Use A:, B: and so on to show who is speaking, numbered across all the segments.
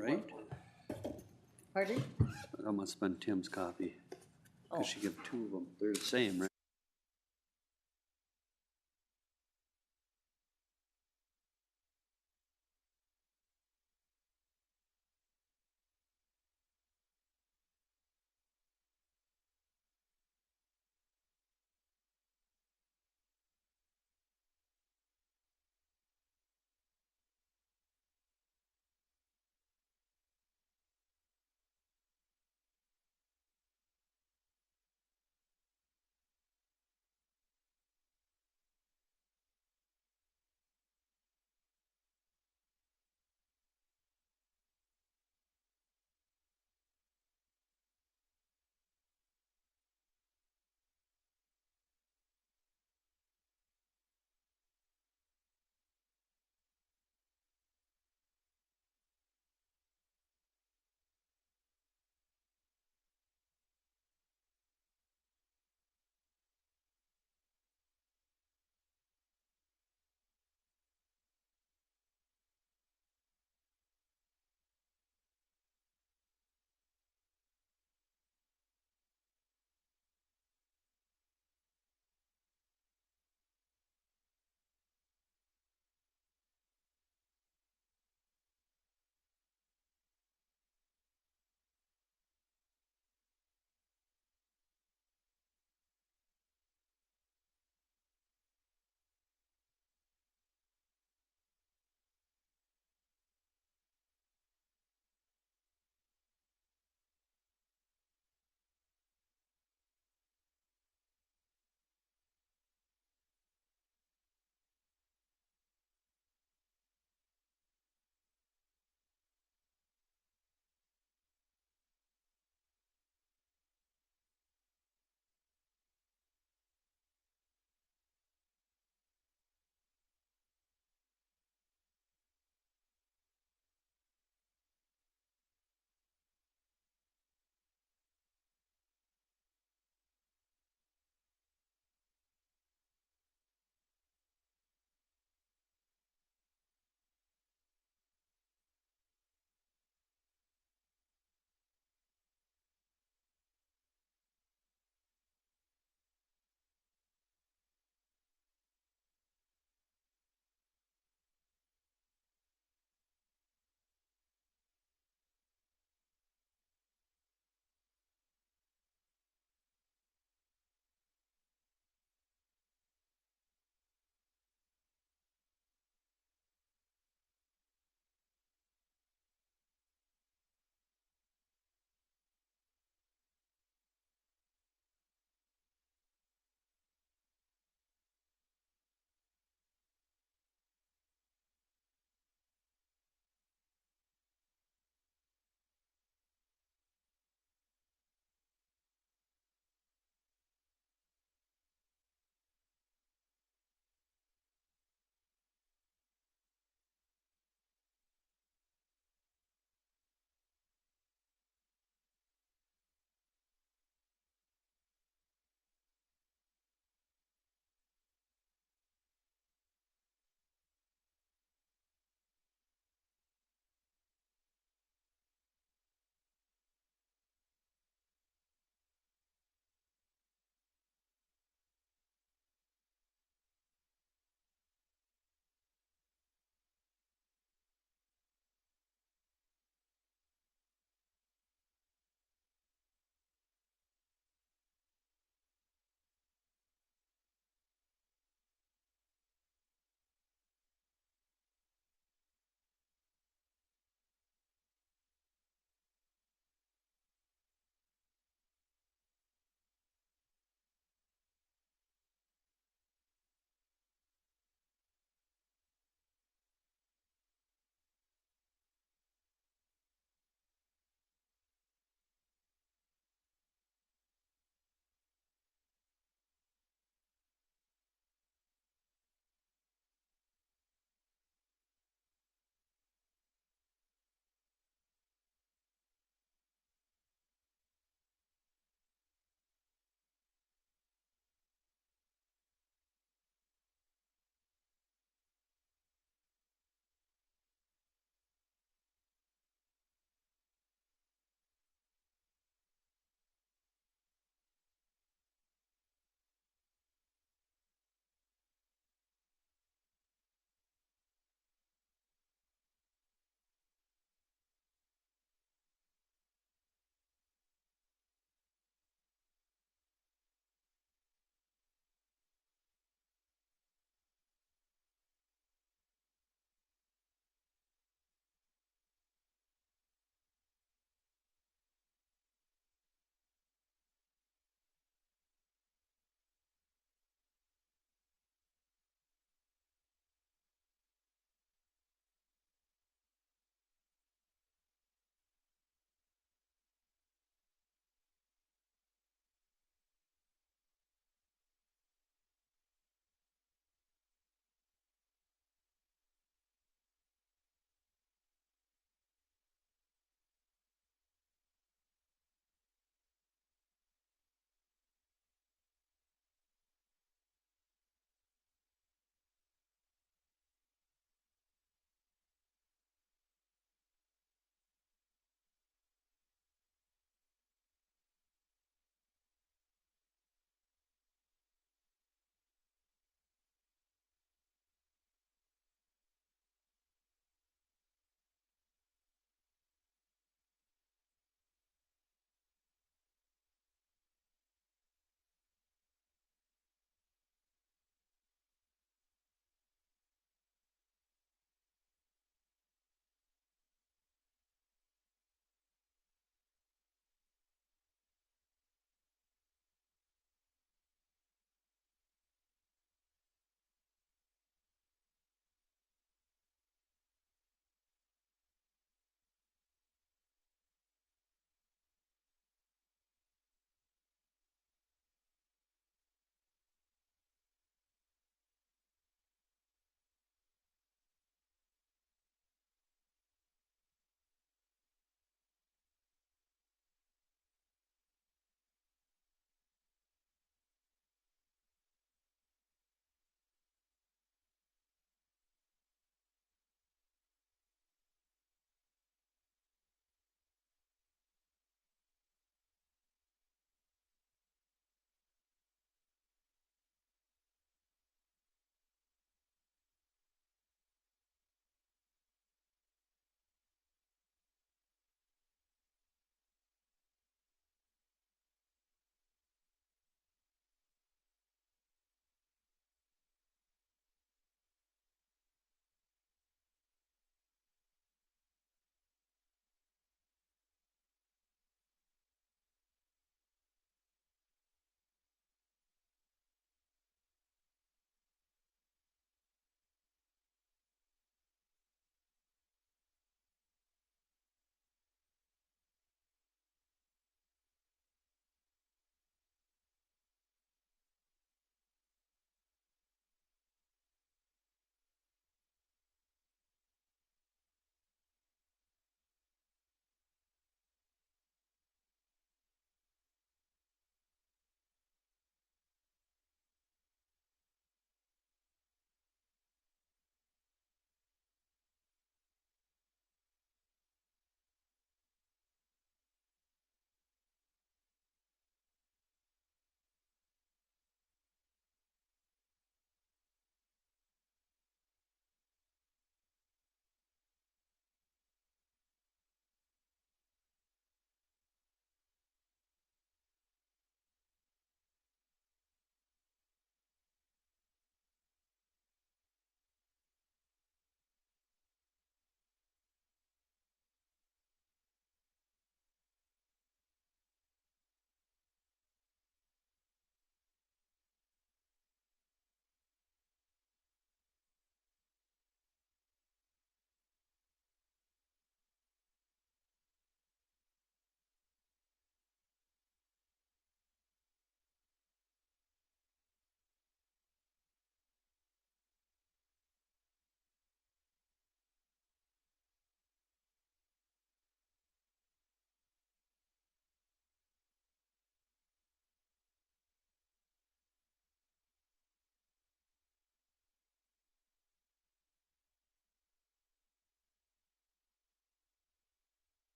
A: right?
B: Pardon?
A: That must have been Tim's copy,
B: Oh,
A: because she gave two of them. They're the same, right?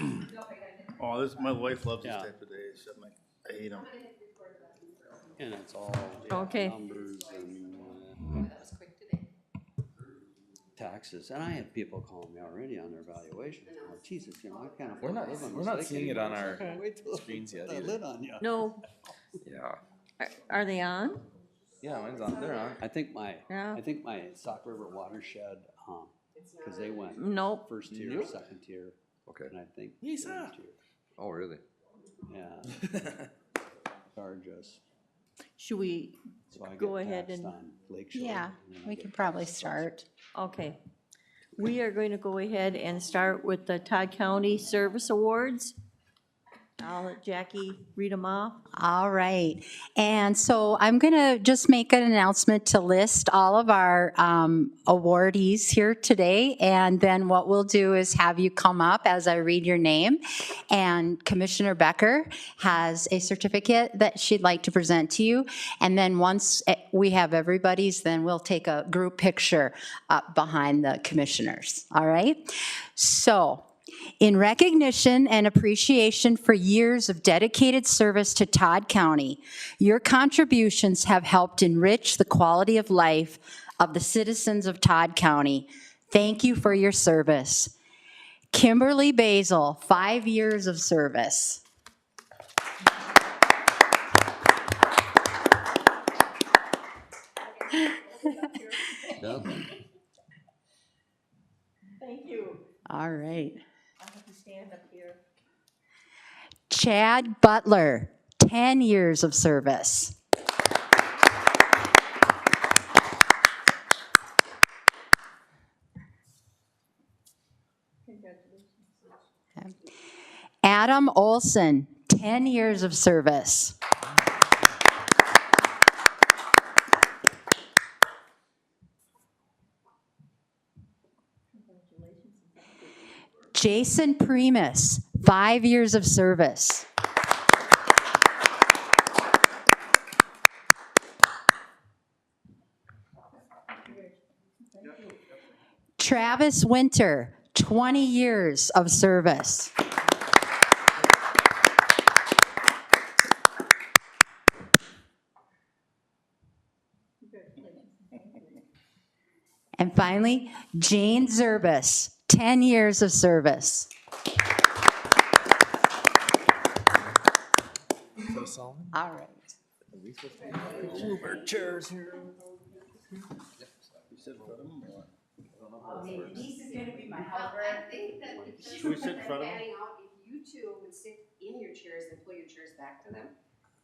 C: Oh, my wife loves this
A: Yeah.
C: type of day, so I'm like, I hate them.
A: And it's all
B: Okay.
A: numbers and taxes. And I have people calling me already on their valuation. I'm like, Jesus, I can't afford to live on
D: We're
A: this
D: not
A: lake
D: seeing it
A: anymore.
D: on our
A: So wait till
D: screens yet
A: I
D: either.
A: lit on you.
B: No,
D: Yeah.
B: are they on?
D: Yeah, mine's on. They're on.
A: I think my
B: Yeah.
A: Sauk River watershed, cause they went
B: Nope.
A: first tier,
D: Nope.
A: second tier,
D: Okay.
A: and I think
D: Lisa.
A: third tier.
D: Oh, really?
A: Yeah, charge us.
B: Should we,
A: So I
B: Go
A: get
B: ahead
A: taxed
B: and-
A: on Lakeshore.
E: Yeah,
A: and then I
E: we
A: get
E: could probably
A: taxed
E: start.
B: okay. We are going to go ahead and start with the Todd County Service Awards. I'll let Jackie read them off.
E: All right. And so I'm going to just make an announcement to list all of our awardees here today. And then what we'll do is have you come up as I read your name. And Commissioner Becker has a certificate that she'd like to present to you. And then once we have everybody's, then we'll take a group picture up behind the commissioners. All right? So, in recognition and appreciation for years of dedicated service to Todd County, your contributions have helped enrich the quality of life of the citizens of Todd County. Thank you for your service. Kimberly Basil, 5 years of service.
A: Yep.
B: Thank you.
E: All right.
B: I'll have to stand up here.
E: Chad Butler, 10 years of service. Adam Olson, 10 years of service. Jason Primus, 5 years of service. Travis Winter, 20 years of service. And finally, Jane Zerbis, 10 years of service.
D: So Solomon?
E: All right.
D: Move our chairs here.
E: This is gonna be my helper.
F: I think that because
C: Should we sit in front of them?
F: fanning out, if you two would sit in your chairs and pull your chairs back to them,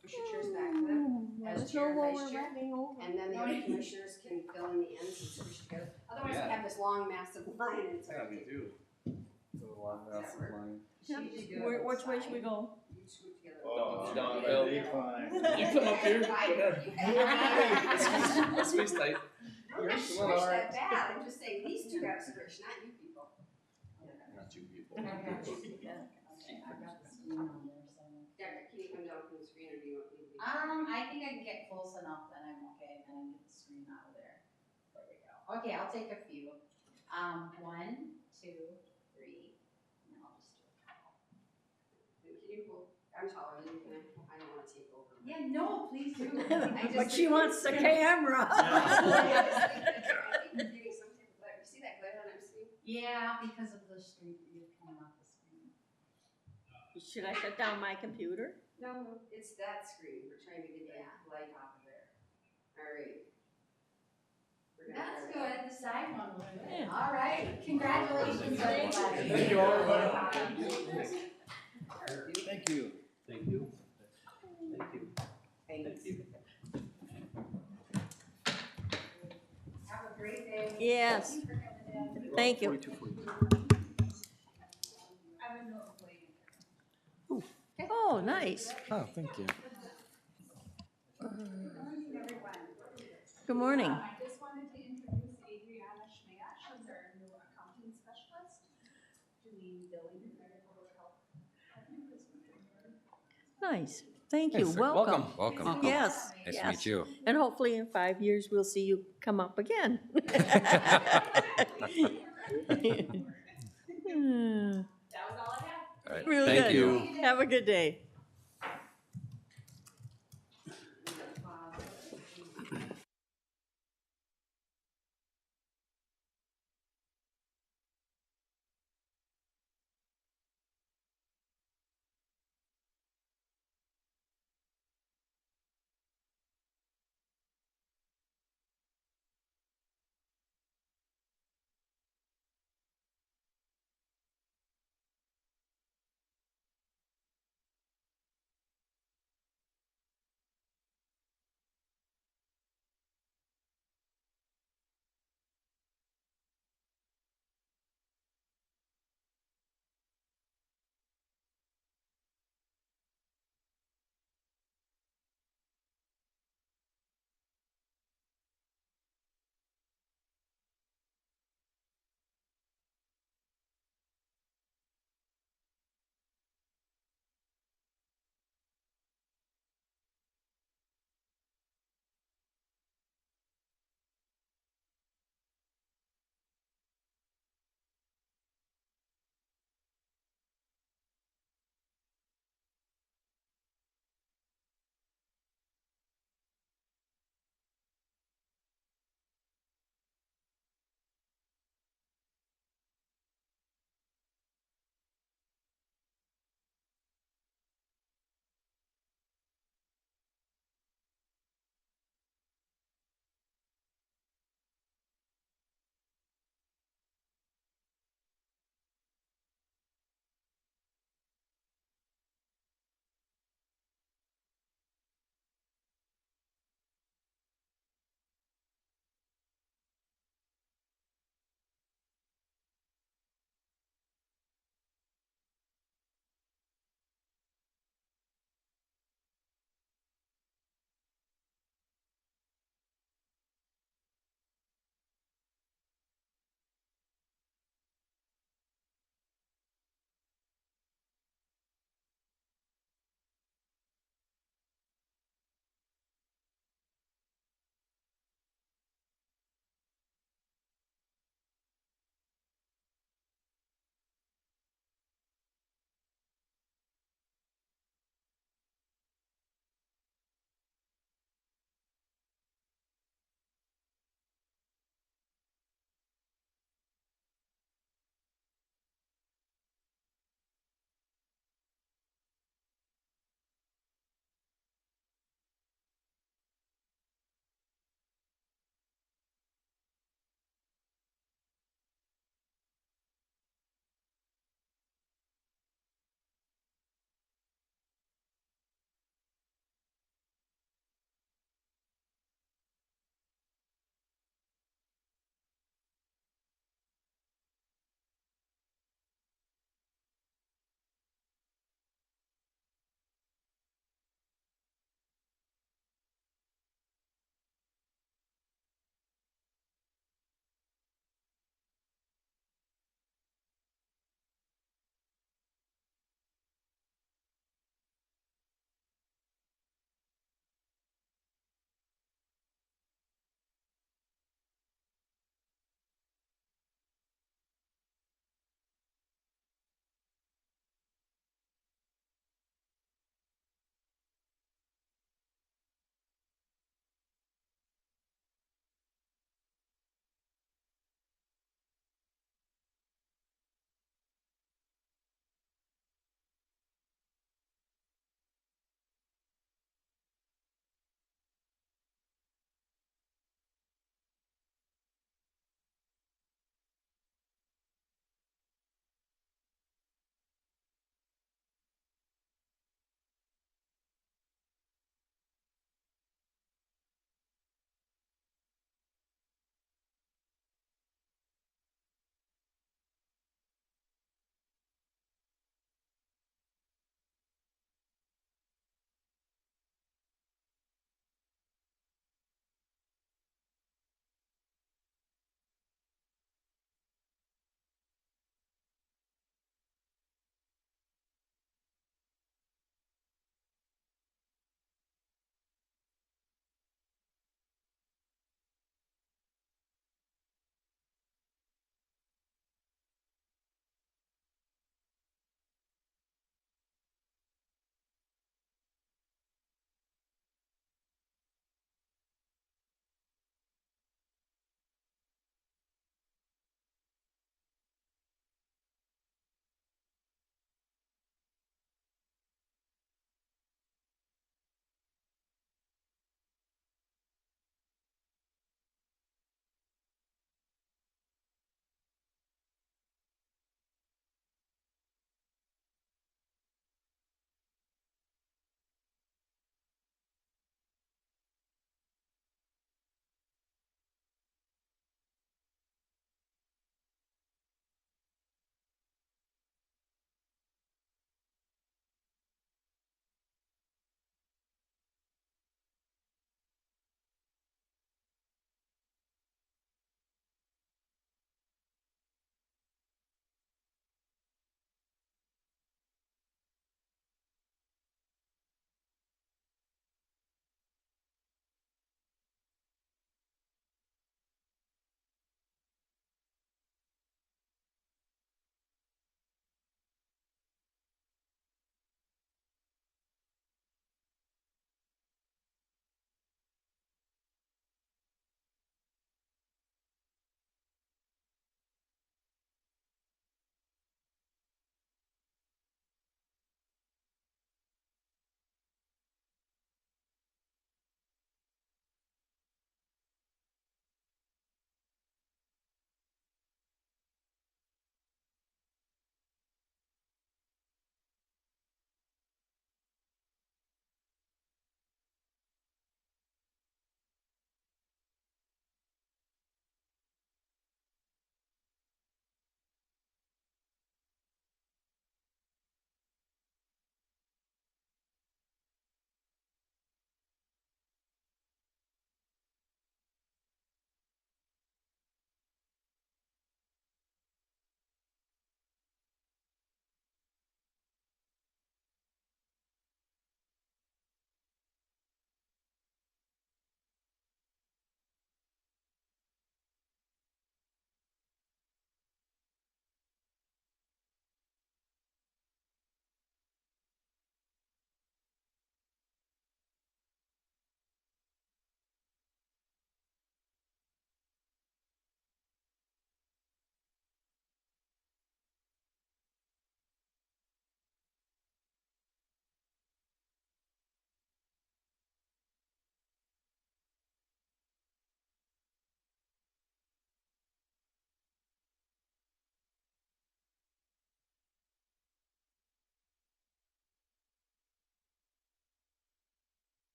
F: push your chairs back to them, as chair and vice chair, and then the other commissioners can fill in the ends and squish together. Otherwise, we have this long, massive line, and it's hard to get.
D: do.
B: Which way should we go?
F: You scoot together.
C: Oh,
D: downhill.
C: decline.
D: You come up here.
F: Right.
D: Squeeze tight.
F: I'm not squished that bad, I'm just saying, these two got squished, not you people.
D: Not two people.
F: Deborah, can you come down from the screen, or do you want me to be?
G: I think I can get close enough, then I'm okay, then I can get the screen out of there. There we go. Okay, I'll take a few. 1, 2, 3, and then I'll just do a couple.
F: Can you pull, I'm taller than you, can I don't wanna take over.
G: Yeah, no, please do.
B: But she wants the camera.
F: I think you're getting some type of glare. You see that glare on our screen?
G: Yeah, because of the screen, you're coming off the screen.
B: Should I shut down my computer?
F: No, it's that screen, we're trying to get the light off of there. Alright.
G: That's good, the side one was good. All right, congratulations, everybody.
C: Thank you all.
A: Thank you. Thank you. Thank you.
F: Thanks.
A: Thank you.
G: Have a great day.
B: Yes. Thank you. Oh, nice.
D: Oh, thank you.
B: Good morning.
H: I just wanted to introduce Adriana Schmash as our new accounting specialist, doing billing and medical health.
B: Nice. Thank you. Welcome.
D: Welcome.
B: Yes.
I: Nice to
B: yes.
I: meet you.
B: And hopefully in 5 years, we'll see you come up again.
H: That was all I had.
B: Have a good day.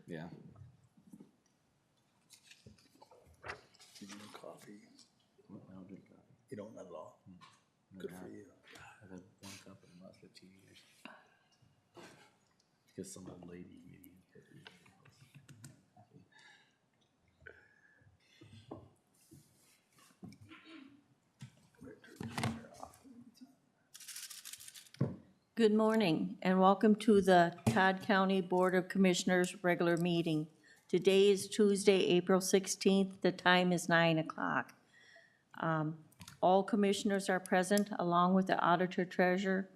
D: Yeah.
C: Did you drink coffee?
D: I don't drink coffee.
C: You don't at all? Good for you.
D: I've had one cup in the last 15 years. Because some old lady gave me coffee.
B: Good morning and welcome to the Todd County Board of Commissioners regular meeting. Today is Tuesday, April 16th. The time is 9 o'clock. All commissioners are present along with the auditor treasurer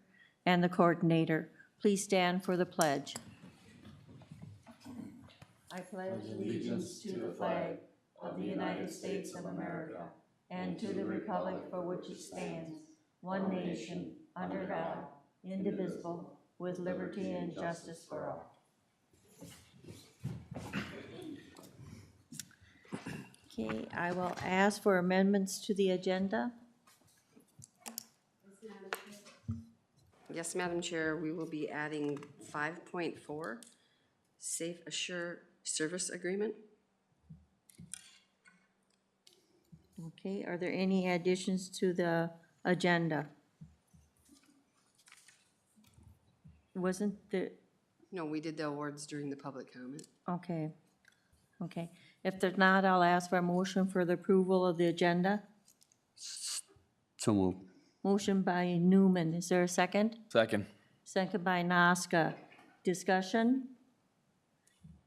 B: and the coordinator. Please stand for the pledge. I pledge allegiance to the flag of the United States of America and to the republic for which it stands, one nation, under God, indivisible, with liberty and justice for all. Okay, I will ask for amendments to the agenda.
F: Yes, Madam Chair, we will be adding 5.4, Safe Assure Service Agreement.
B: Okay, are there any additions to the agenda? Wasn't the,
F: No, we did the awards during the public comment.
B: okay, okay. If there's not, I'll ask for a motion for the approval of the agenda.
A: So moved.
B: Motion by Newman, is there a second?
D: Second.
B: Second by Noska. Discussion?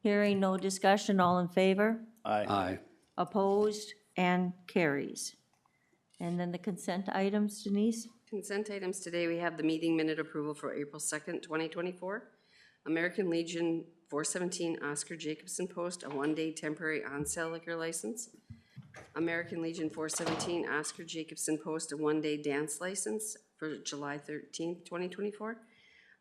B: Hearing no discussion, all in favor?
A: Aye.
B: Opposed and carries. And then the consent items, Denise?
F: Consent items today, we have the meeting minute approval for April 2nd, 2024. American Legion 417 Oscar Jacobson Post, a one-day temporary on-sale liquor license. American Legion 417 Oscar Jacobson Post, a one-day dance license for July 13th, 2024.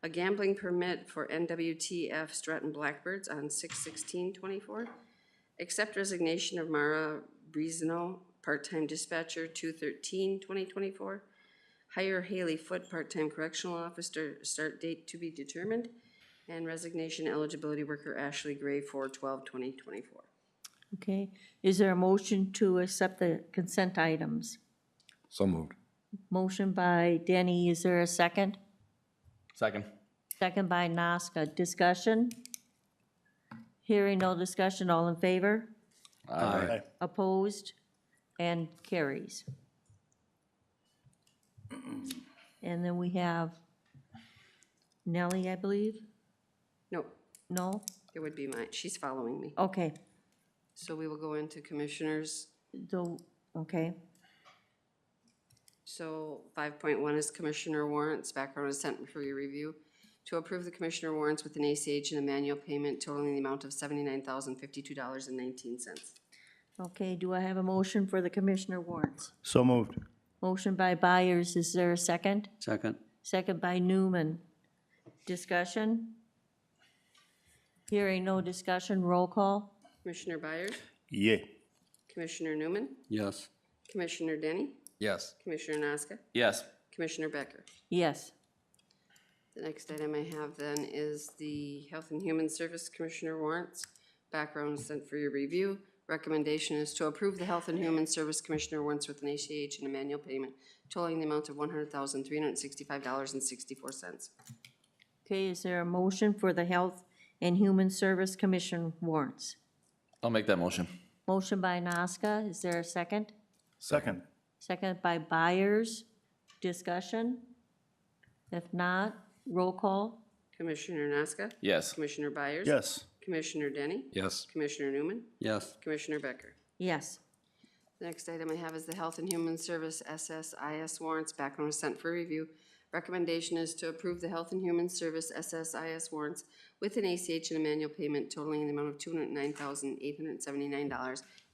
F: A gambling permit for NWTF Stratton Blackbirds on 6/16/24. Accept resignation of Mara Brizano, part-time dispatcher, 2/13/2024. Hire Haley Foote, part-time correctional officer, start date to be determined. And resignation eligibility worker Ashley Gray, 4/12/2024.
B: Okay, is there a motion to accept the consent items?
D: So moved.
B: Motion by Denny, is there a second?
D: Second.
B: Second by Noska. Discussion? Hearing no discussion, all in favor?
A: Aye.
B: Opposed and carries. And then we have Nellie, I believe?
F: No,
B: No?
F: it would be mine. She's following me.
B: Okay,
F: So we will go into commissioners.
B: okay,
F: So 5.1 is commissioner warrants. Background is sent for your review. To approve the commissioner warrants with an ACH and a manual payment totaling the amount of $79,052.19.
B: okay, do I have a motion for the commissioner warrants?
C: So moved.
B: Motion by Byers, is there a second?
A: Second.
B: Second by Newman. Discussion? Hearing no discussion, roll call?
F: Commissioner Byers,
C: Yay.
F: Commissioner Newman,
A: Yes.
F: Commissioner Denny,
D: Yes.
F: Commissioner Naska,
D: Yes.
F: Commissioner Becker.
B: Yes.
F: The next item I have then is the Health and Human Service Commissioner warrants. Background is sent for your review. Recommendation is to approve the Health and Human Service Commissioner warrants with an ACH and a manual payment totaling the amount of $100,365.64.
B: Okay, is there a motion for the Health and Human Service Commission warrants?
D: I'll make that motion.
B: Motion by Noska, is there a second?
C: Second.
B: Second by Byers. Discussion? If not, roll call?
F: Commissioner Naska,
D: Yes.
F: Commissioner Byers.
C: Yes.
F: Commissioner Denny,
D: Yes.
F: Commissioner Newman,
A: Yes.
F: Commissioner Becker.
B: Yes.
F: The next item I have is the Health and Human Service SSIS warrants. Background was sent for review. Recommendation is to approve the Health and Human Service SSIS warrants with an ACH and a manual payment totaling the amount of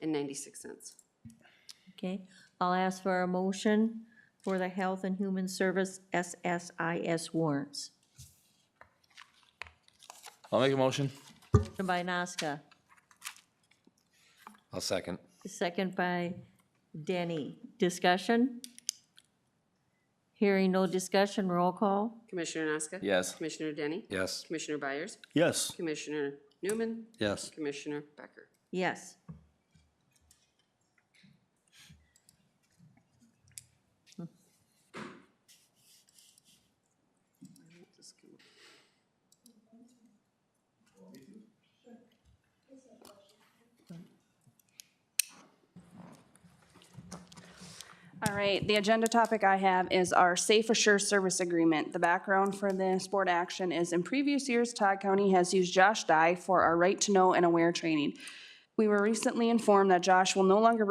F: $209,879.96.
B: Okay, I'll ask for a motion for the Health and Human Service SSIS warrants.
D: I'll make a motion.
B: Motion by Noska,
D: I'll second.
B: second by Denny. Discussion? Hearing no discussion, roll call?
F: Commissioner Naska?
D: Yes.
F: Commissioner Denny?
D: Yes.
F: Commissioner Byers?
C: Yes.
F: Commissioner Newman,
A: Yes.
F: Commissioner Becker.
B: Yes.
H: All right, the agenda topic I have is our Safe Assure Service Agreement. The background for this board action is in previous years, Todd County has used Josh Dye for our Right to Know and Aware training. We were recently informed that Josh will no longer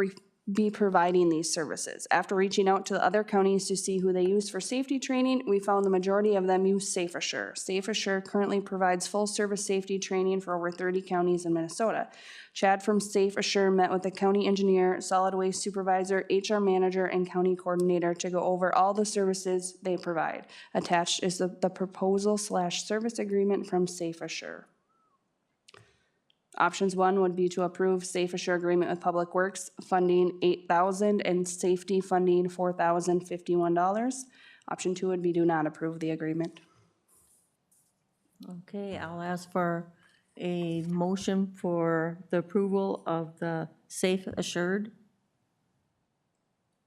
H: be providing these services. After reaching out to the other counties to see who they use for safety training, we found the majority of them use Safe Assure. Safe Assure currently provides full-service safety training for over 30 counties in Minnesota. Chad from Safe Assure met with the county engineer, solid waste supervisor, HR manager, and county coordinator to go over all the services they provide. Attached is the proposal/service agreement from Safe Assure. Options 1 would be to approve Safe Assure agreement with Public Works, funding $8,000 and safety funding $4,051. Option 2 would be do not approve the agreement.
B: Okay, I'll ask for a motion for the approval of the Safe Assured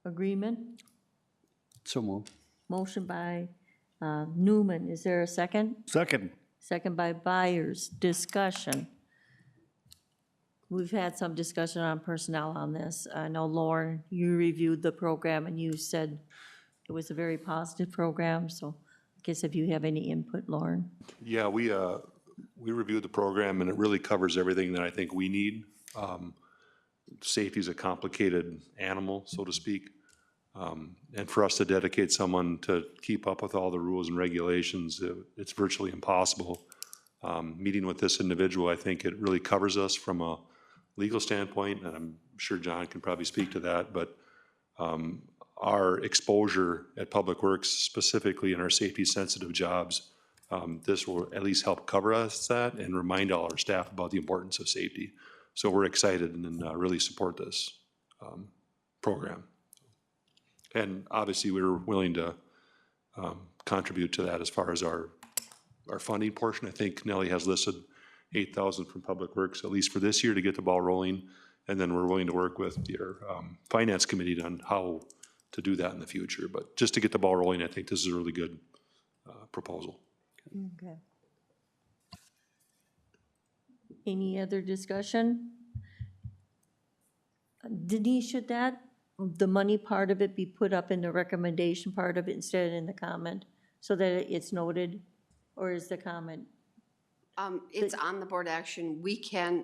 B: agreement.
A: So moved.
B: Motion by Newman. Is there a second?
C: Second.
B: Second by Byers. Discussion. We've had some discussion on personnel on this. I know, Lauren, you reviewed the program and you said it was a very positive program, so I guess if you have any input, Lauren.
I: Yeah, we reviewed the program, and it really covers everything that I think we need. Safety is a complicated animal, so to speak. And for us to dedicate someone to keep up with all the rules and regulations, it's virtually impossible. Meeting with this individual, I think it really covers us from a legal standpoint, and I'm sure John can probably speak to that, but our exposure at Public Works, specifically in our safety-sensitive jobs, this will at least help cover us that and remind all our staff about the importance of safety. So we're excited and really support this program. And obviously, we're willing to contribute to that as far as our funding portion. I think Nellie has listed $8,000 from Public Works, at least for this year, to get the ball rolling. And then we're willing to work with your Finance Committee on how to do that in the future. But just to get the ball rolling, I think this is a really good proposal.
B: Okay. Any other discussion? Denise, should the money part of it be put up in the recommendation part of it instead of in the comment, so that it's noted? Or is the comment?
F: It's on the board action.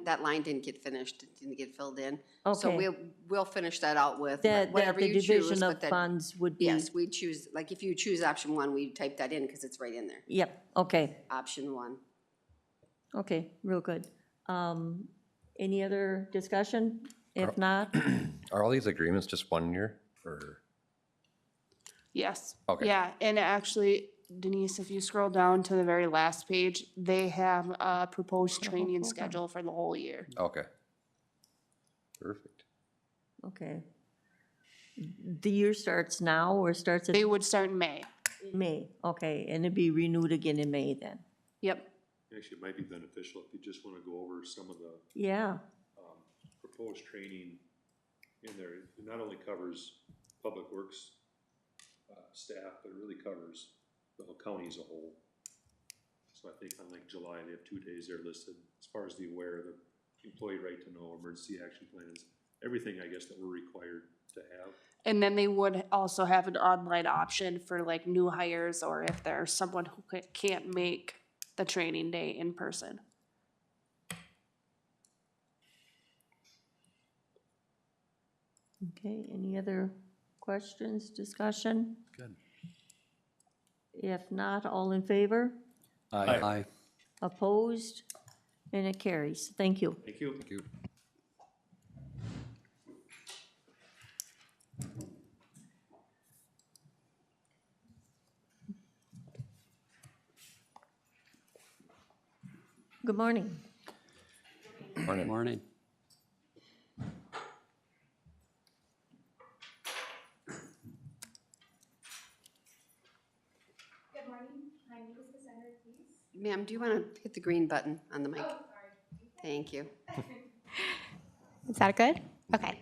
F: That line didn't get finished, it didn't get filled in. So
B: Okay.
F: we'll finish that out with
B: That
F: whatever
B: the
F: you choose.
B: division
F: but
B: of
F: that-
B: funds would be?
F: Yes, we choose, like if you choose option 1, we type that in because it's right in there.
B: Yep, okay,
F: Option 1.
B: okay, real good. Any other discussion? If not,
J: Are all these agreements just 1 year, or?
H: Yes.
J: Okay.
H: Yeah, and actually, Denise, if you scroll down to the very last page, they have a proposed training schedule for the whole year.
J: Okay. Perfect.
B: okay. The year starts now or starts
H: They
B: in
H: would start in May.
B: May? Okay, and it'd be renewed again in May then?
H: Yep.
I: Actually, it might be beneficial if you just want to go over some of the
B: Yeah,
I: proposed training in there. It not only covers Public Works staff, but it really covers the whole county as a whole. So I think on like July, they have 2 days there listed as far as the aware, the employee right to know, emergency action plans, everything I guess that we're required to have.
H: And then they would also have an online option for like new hires or if there's someone who can't make the training day in person.
B: okay, any other questions, discussion?
J: Good.
B: If not, all in favor?
A: Aye.
B: Opposed? And it carries. Thank you.
I: Thank you.
J: Thank you.
B: Good morning.
J: Morning.
A: Morning.
H: Good morning. My name is Cassandra Keys.
F: Ma'am, do you want to hit the green button on the mic?
H: Oh, sorry.
F: Thank you.
K: Is that good? Okay.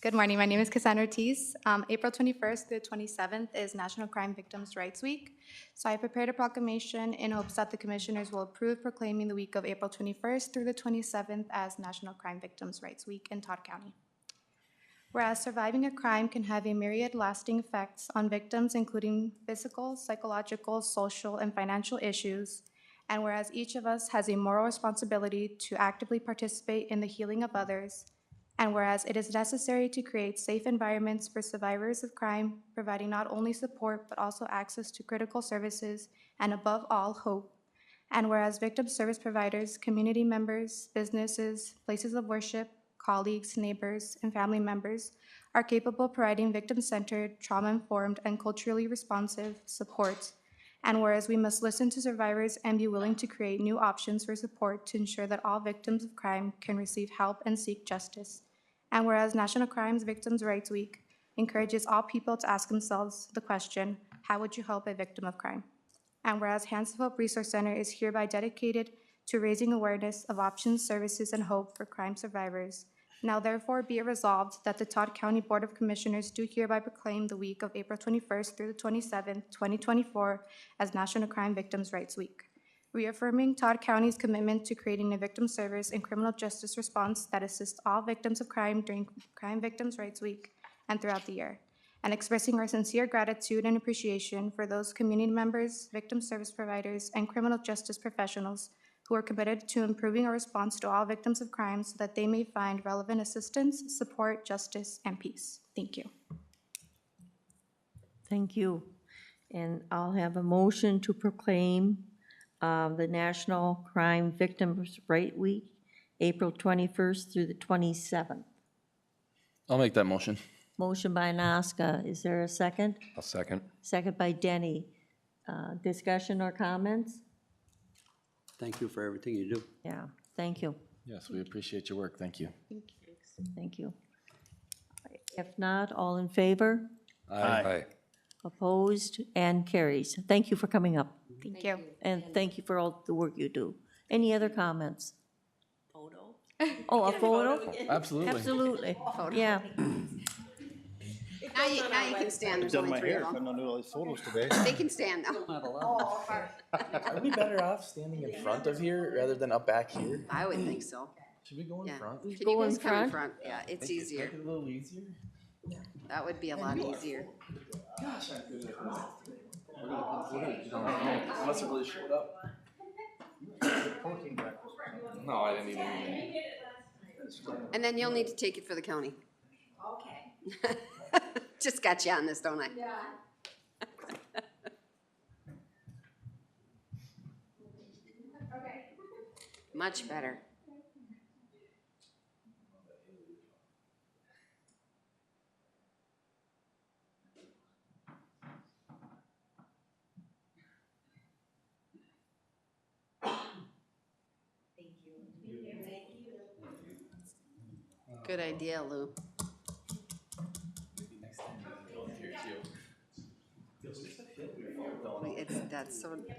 K: Good morning. My name is Cassandra Ortiz. April 21st through 27th is National Crime Victims' Rights Week. So I prepared a proclamation in hopes that the commissioners will approve proclaiming the week of April 21st through the 27th as National Crime Victims' Rights Week in Todd County. Whereas surviving a crime can have a myriad lasting effects on victims, including physical, psychological, social, and financial issues, and whereas each of us has a moral responsibility to actively participate in the healing of others, and whereas it is necessary to create safe environments for survivors of crime, providing not only support but also access to critical services and above all, hope. And whereas victim service providers, community members, businesses, places of worship, colleagues, neighbors, and family members are capable of providing victim-centered, trauma-informed, and culturally responsive support. And whereas we must listen to survivors and be willing to create new options for support to ensure that all victims of crime can receive help and seek justice. And whereas National Crime Victims' Rights Week encourages all people to ask themselves the question, how would you help a victim of crime? And whereas Hands of Hope Resource Center is hereby dedicated to raising awareness of options, services, and hope for crime survivors. Now therefore be it resolved that the Todd County Board of Commissioners do hereby proclaim the week of April 21st through the 27th, 2024 as National Crime Victims' Rights Week. Reaffirming Todd County's commitment to creating a victim service and criminal justice response that assists all victims of crime during Crime Victims' Rights Week and throughout the year. And expressing our sincere gratitude and appreciation for those community members, victim service providers, and criminal justice professionals who are committed to improving our response to all victims of crime so that they may find relevant assistance, support, justice, and peace. Thank you.
B: Thank you. And I'll have a motion to proclaim the National Crime Victims' Rights Week, April 21st through the 27th.
D: I'll make that motion.
B: Motion by Nazca. Is there a second?
J: I'll second.
B: Second by Denny. Discussion or comments?
A: Thank you for everything you do.
B: Yeah, thank you.
D: Yes, we appreciate your work. Thank you.
B: Thank you. If not, all in favor?
J: Aye.
B: Opposed and carries. Thank you for coming up,
K: Thank you.
B: and thank you for all the work you do. Any other comments? Photo? Oh, a photo?
D: Absolutely.
B: Absolutely, yeah.
F: Now you can stand, there's
C: Done
F: only
C: my
F: 3
C: hair,
F: of
C: couldn't
F: them.
C: do all these photos today.
F: They can stand now.
L: Are we better off standing in front of here rather than up back here?
F: I would think so.
L: Should we go in
F: Yeah.
L: front?
F: Can you
B: Go in
F: guys come in
B: front?
F: front? Yeah, it's easier.
L: Make it a little easier?
F: That would be a lot easier.
L: Gosh, I'm good at this. Unless it really showed up. No, I didn't even.
F: And then you'll need to take it for the county.
G: Okay.
F: Just got you on this, don't I?
G: Yeah. Okay.
F: Much better. Good idea, Lou.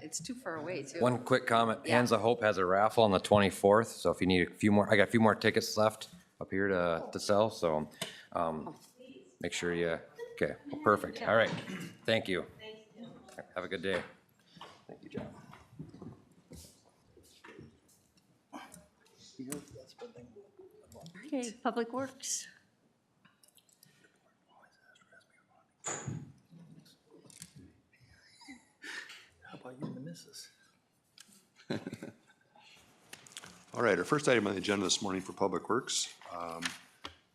F: It's too far away too.
J: One quick comment.
F: Yeah.
J: Hands of Hope has a raffle on the 24th, so if you need a few more, I got a few more tickets left up here to sell, so make sure you, okay, well, perfect. All right. Thank you. Have a good day. Thank you, John.
B: Okay, Public Works.
C: How about you and the missus?
I: All right, our first item on the agenda this morning for Public Works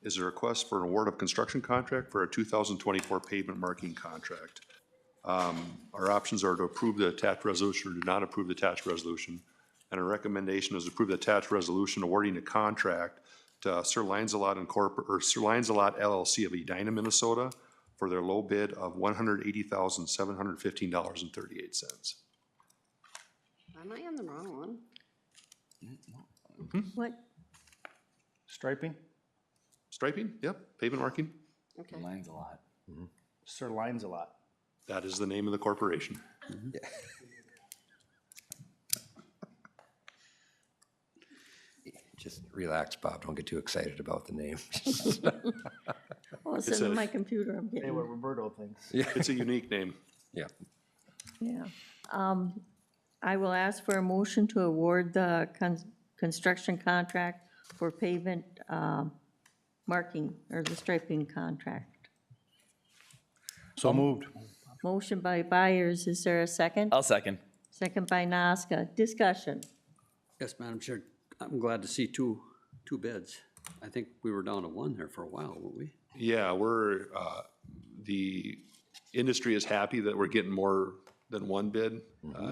I: is a request for an award of construction contract for a 2024 pavement marking contract. Our options are to approve the attached resolution or do not approve the attached resolution. And our recommendation is to approve the attached resolution awarding a contract to Sir Lancelot Sir Lancelot LLC of Edina, Minnesota for their low bid of $180,715.38.
F: Am I on the wrong one?
B: What?
C: Striping?
I: Striping, yep, pavement marking.
F: Okay.
D: Lines a lot.
C: Sir Lines a lot.
I: That is the name of the corporation.
J: Just relax, Bob. Don't get too excited about the name.
B: Oh, it's
I: It's
B: in
I: a-
B: my computer, I'm
C: Say
B: getting,
C: what Roberto thinks.
I: It's a unique name.
J: Yeah.
B: yeah. I will ask for a motion to award the construction contract for pavement marking, or the striping contract.
C: So moved.
B: Motion by Byers, is there a second?
D: I'll second.
B: Second by Nazca. Discussion.
A: Yes, Madam Chair, I'm glad to see two bids. I think we were down to one there for a while, weren't we?
I: Yeah, we're, the industry is happy that we're getting more than one bid.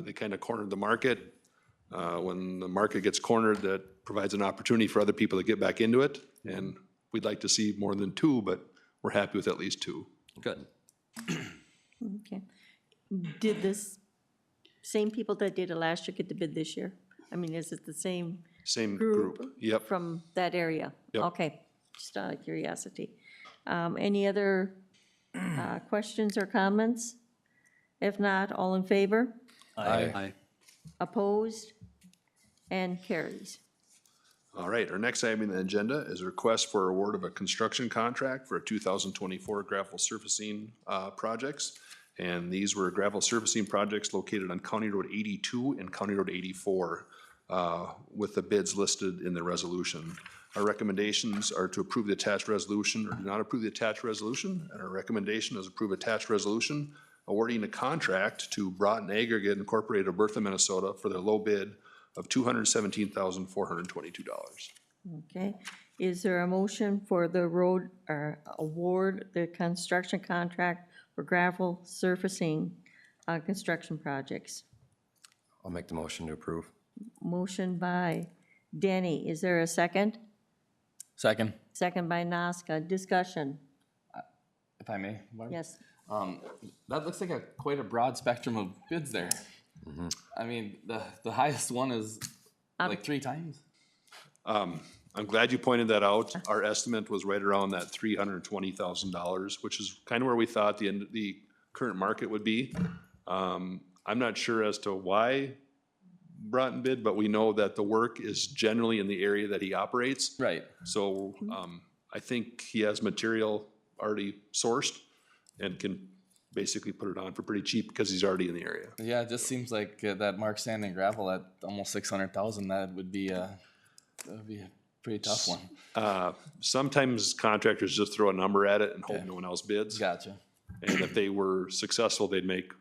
I: They kind of cornered the market. When the market gets cornered, that provides an opportunity for other people to get back into it. And we'd like to see more than two, but we're happy with at least two.
A: Good.
B: Okay. Did this, same people that did it last year get the bid this year? I mean, is it the same
I: Same
B: group?
I: group. Yep.
B: From that area?
I: Yep.
B: Okay, just out of curiosity. Any other questions or comments? If not, all in favor?
A: Aye.
B: Opposed? And carries.
I: All right, our next item on the agenda is a request for award of a construction contract for a 2024 gravel surfacing projects. And these were gravel surfacing projects located on County Road 82 and County Road 84, with the bids listed in the resolution. Our recommendations are to approve the attached resolution or do not approve the attached resolution. And our recommendation is approve attached resolution awarding a contract to Broughton Aggregate Incorporated of Bertha, Minnesota for their low bid of $217,422.
B: Okay. Is there a motion for the road, or award the construction contract for gravel surfacing construction projects?
J: I'll make the motion to approve.
B: Motion by Danny. Is there a second?
D: Second,
B: Second by Nazca. Discussion.
D: if I may. Barb?
B: Yes.
D: That looks like quite a broad spectrum of bids there. I mean, the highest one is like 3 times.
I: I'm glad you pointed that out. Our estimate was right around that $320,000, which is kind of where we thought the current market would be. I'm not sure as to why Broughton bid, but we know that the work is generally in the area that he operates.
D: Right.
I: So I think he has material already sourced and can basically put it on for pretty cheap because he's already in the area.
D: Yeah, it just seems like that Mark Sand and Gravel at almost 600,000, that would be a pretty tough one.
I: Sometimes contractors just throw a number at it and hope no one else bids.
D: Gotcha.
I: And if they were successful, they'd make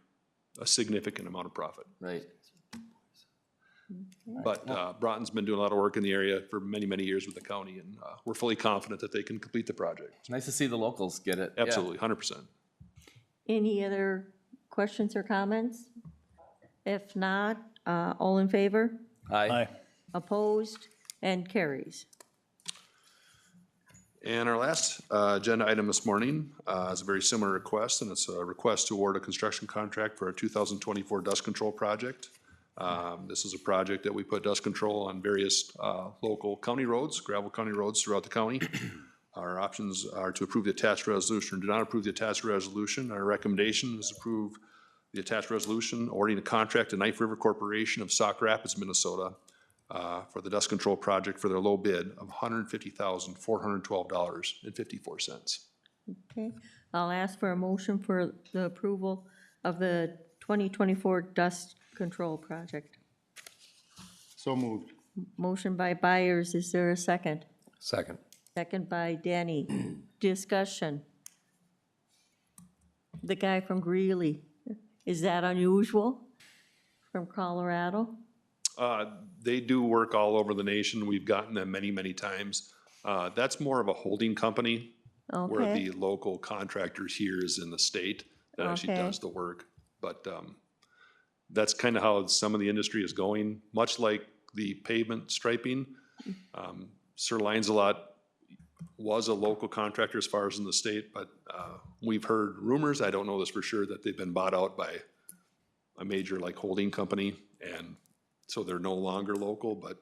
I: a significant amount of profit.
D: Right.
I: But Broughton's been doing a lot of work in the area for many, many years with the county, and we're fully confident that they can complete the project.
D: It's nice to see the locals get it. Yeah.
I: Absolutely, 100%.
B: Any other questions or comments? If not, all in favor?
D: Aye.
B: Opposed? And carries.
I: And our last agenda item this morning is a very similar request, and it's a request to award a construction contract for a 2024 dust control project. This is a project that we put dust control on various local county roads, gravel county roads throughout the county. Our options are to approve the attached resolution or do not approve the attached resolution. Our recommendation is approve the attached resolution awarding a contract to Knife River Corporation of Sauk Rapids, Minnesota for the dust control project for their low bid of $150,412.54.
B: Okay, I'll ask for a motion for the approval of the 2024 dust control project.
C: So moved.
B: Motion by Byers, is there a second?
J: Second.
B: Second by Danny. Discussion. The guy from Greeley, is that unusual? From Colorado?
I: They do work all over the nation. We've gotten them many, many times. That's more of a holding company where
B: Okay.
I: the local contractors here is in the state that actually
B: Okay.
I: does the work. But that's kind of how some of the industry is going, much like the pavement striping. Sir Lancelot was a local contractor as far as in the state, but we've heard rumors, I don't know this for sure, that they've been bought out by a major like holding company, and so they're no longer local, but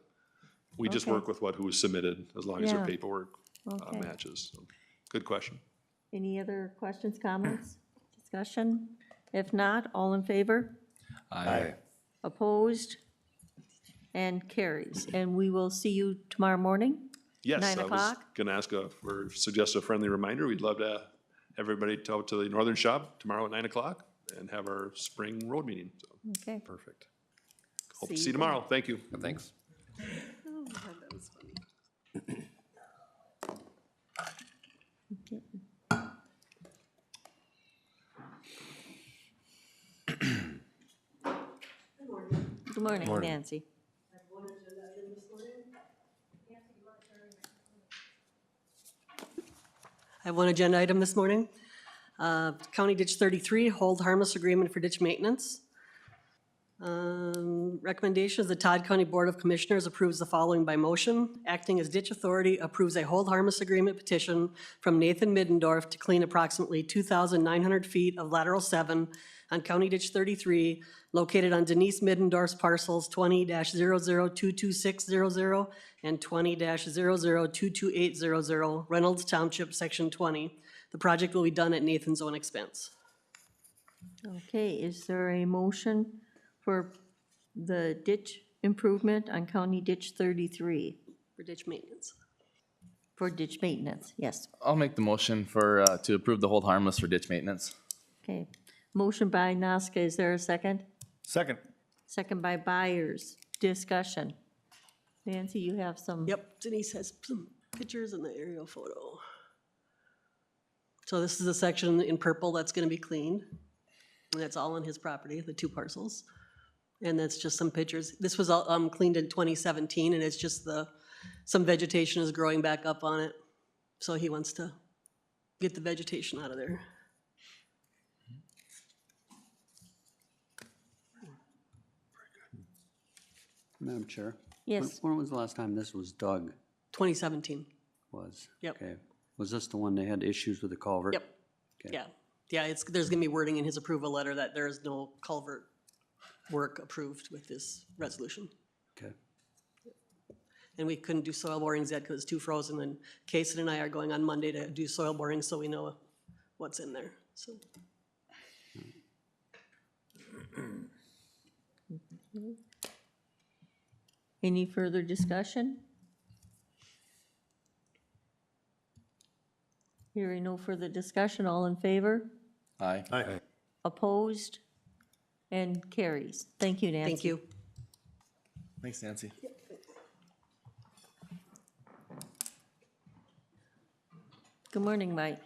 I: we just
B: Okay.
I: work with who was submitted as long as their
B: Yeah.
I: paperwork
B: Okay.
I: matches. So, good question.
B: Any other questions, comments, discussion? If not, all in favor?
J: Aye.
B: Opposed? and carries. And we will see you tomorrow morning?
I: Yes,
B: 9
I: I was
B: o'clock?
I: gonna ask or suggest a friendly reminder. We'd love to have everybody out to the Northern Shop tomorrow at 9 o'clock and have our spring road meeting. So
B: Okay.
J: Perfect.
I: hope to
B: See
I: see you
B: you
I: tomorrow. Thank you.
J: Thanks.
B: Good morning, Nancy.
M: I have one agenda item this morning. County Ditch 33, hold harmless agreement for ditch maintenance. Recommendation is the Todd County Board of Commissioners approves the following by motion. Acting as ditch authority approves a hold harmless agreement petition from Nathan Middendorf to clean approximately 2,900 feet of lateral 7 on County Ditch 33 located on Denise Middendorf's parcels 20-00-22600 and 20-00-22800, Reynolds Township, Section 20. The project will be done at Nathan's own expense.
B: Okay, is there a motion for the ditch improvement on County Ditch 33?
M: For ditch maintenance.
B: For ditch maintenance, yes.
D: I'll make the motion for, to approve the hold harmless for ditch maintenance.
B: Okay. Motion by Noska, is there a second?
C: Second.
B: Second by Byers. Discussion. Nancy, you have some.
M: Yep, Denise has some pictures in the aerial photo. So this is the section in purple that's gonna be cleaned. And that's all on his property, the 2 parcels. And that's just some pictures. This was all cleaned in 2017, and it's just some vegetation is growing back up on it. So he wants to get the vegetation out of there.
A: Madam Chair?
B: Yes.
A: When was the last time this was dug?
M: 2017,
A: Was?
M: Yep.
A: Okay. Was this the one they had issues with the culvert?
M: yep,
A: Okay.
M: yeah. Yeah, there's gonna be wording in his approval letter that there is no culvert work approved with this resolution.
A: Okay.
M: And we couldn't do soil borings yet because it's too frozen, and Kason and I are going on Monday to do soil borings so we know what's in there, so.
B: Any further discussion? Hearing no further discussion, all in favor?
D: Aye.
C: Aye.
B: Opposed? And carries. Thank you, Nancy.
M: Thank you.
D: Thanks, Nancy.
B: Good morning, Mike.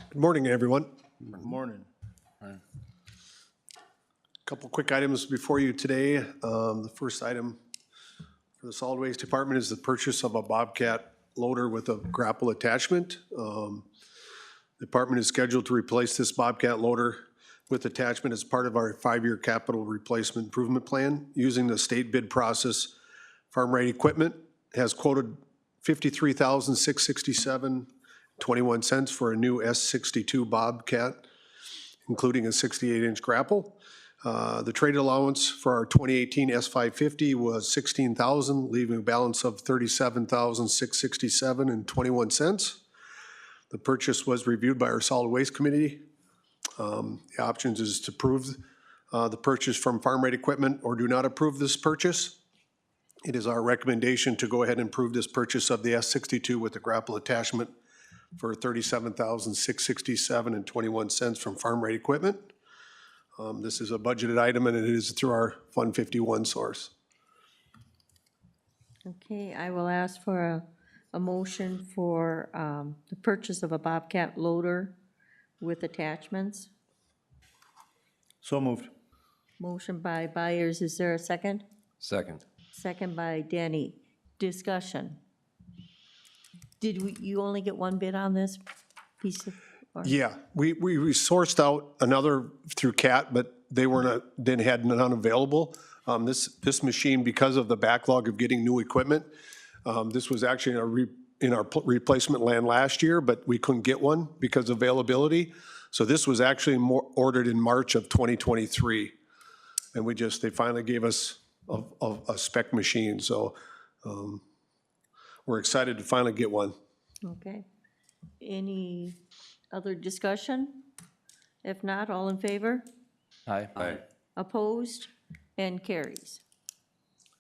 N: Good morning, everyone.
C: Good morning.
N: Couple quick items before you today. The first item for the Solid Waste Department is the purchase of a Bobcat loader with a grapple attachment. The department is scheduled to replace this Bobcat loader with attachment as part of our 5-year capital replacement improvement plan. Using the state bid process, Farm Right Equipment has quoted $53,667.21 for a new S62 Bobcat, including a 68-inch grapple. The trade allowance for our 2018 S550 was $16,000, leaving a balance of $37,667.21. The purchase was reviewed by our Solid Waste Committee. The options is to approve the purchase from Farm Right Equipment or do not approve this purchase. It is our recommendation to go ahead and approve this purchase of the S62 with the grapple attachment for $37,667.21 from Farm Right Equipment. This is a budgeted item and it is through our Fund 51 source.
B: Okay, I will ask for a motion for the purchase of a Bobcat loader with attachments.
C: So moved.
B: Motion by Byers, is there a second?
J: Second.
B: Second by Denny. Discussion. Did you only get one bid on this piece of? or-
N: Yeah, we sourced out another through CAT, but they had none available. This machine, because of the backlog of getting new equipment, this was actually in our replacement land last year, but we couldn't get one because of availability. So this was actually ordered in March of 2023. And they finally gave us a spec machine, so we're excited to finally get one.
B: Okay. Any other discussion? If not, all in favor?
D: Aye.
J: Aye.
B: Opposed? And carries.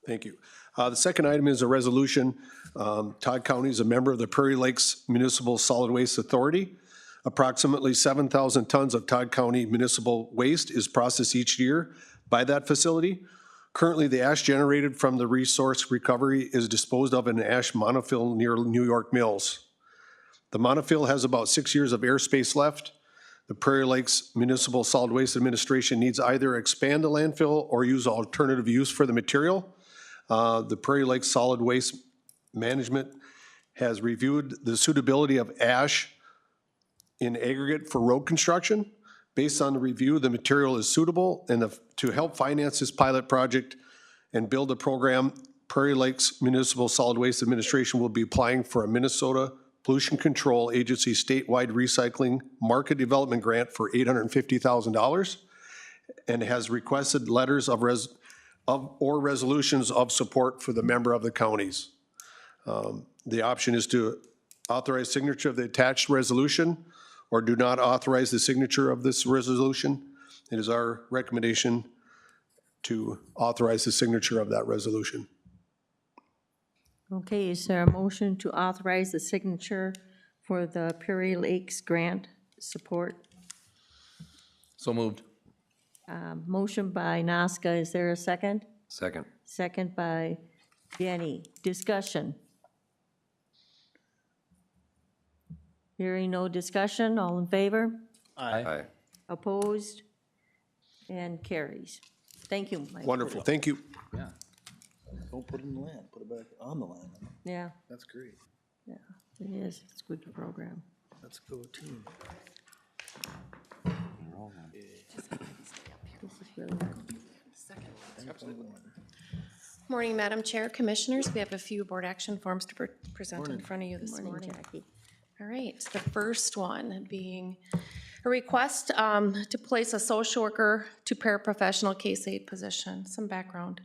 N: Thank you. The second item is a resolution. Todd County is a member of the Prairie Lakes Municipal Solid Waste Authority. Approximately 7,000 tons of Todd County municipal waste is processed each year by that facility. Currently, the ash generated from the resource recovery is disposed of in an ash monofill near New York Mills. The monofill has about 6 years of airspace left. The Prairie Lakes Municipal Solid Waste Administration needs either expand the landfill or use alternative use for the material. The Prairie Lakes Solid Waste Management has reviewed the suitability of ash in aggregate for road construction. Based on the review, the material is suitable, and to help finance this pilot project and build a program, Prairie Lakes Municipal Solid Waste Administration will be applying for a Minnesota Pollution Control Agency statewide recycling market development grant for $850,000 and has requested letters of resolutions of support for the member of the counties. The option is to authorize signature of the attached resolution or do not authorize the signature of this resolution. It is our recommendation to authorize the signature of that resolution.
B: Okay, is there a motion to authorize the signature for the Prairie Lakes grant support?
D: So moved.
B: Motion by Nazca, is there a second?
J: Second.
B: Second by Jenny. Discussion. Hearing no discussion, all in favor?
J: Aye.
B: Opposed? And carries. Thank you, Mike.
N: Wonderful, thank you.
D: Yeah.
C: Don't put it in the land, put it back on the land.
B: Yeah,
C: That's great.
B: yeah, it is. It's a good program.
C: Let's go team.
B: This is really good.
F: Morning, Madam Chair, Commissioners. We have a few board action forms to present in front of you this morning.
B: Jackie.
F: All right, the first one being a request to place a social worker to paraprofessional case aid position. Some background.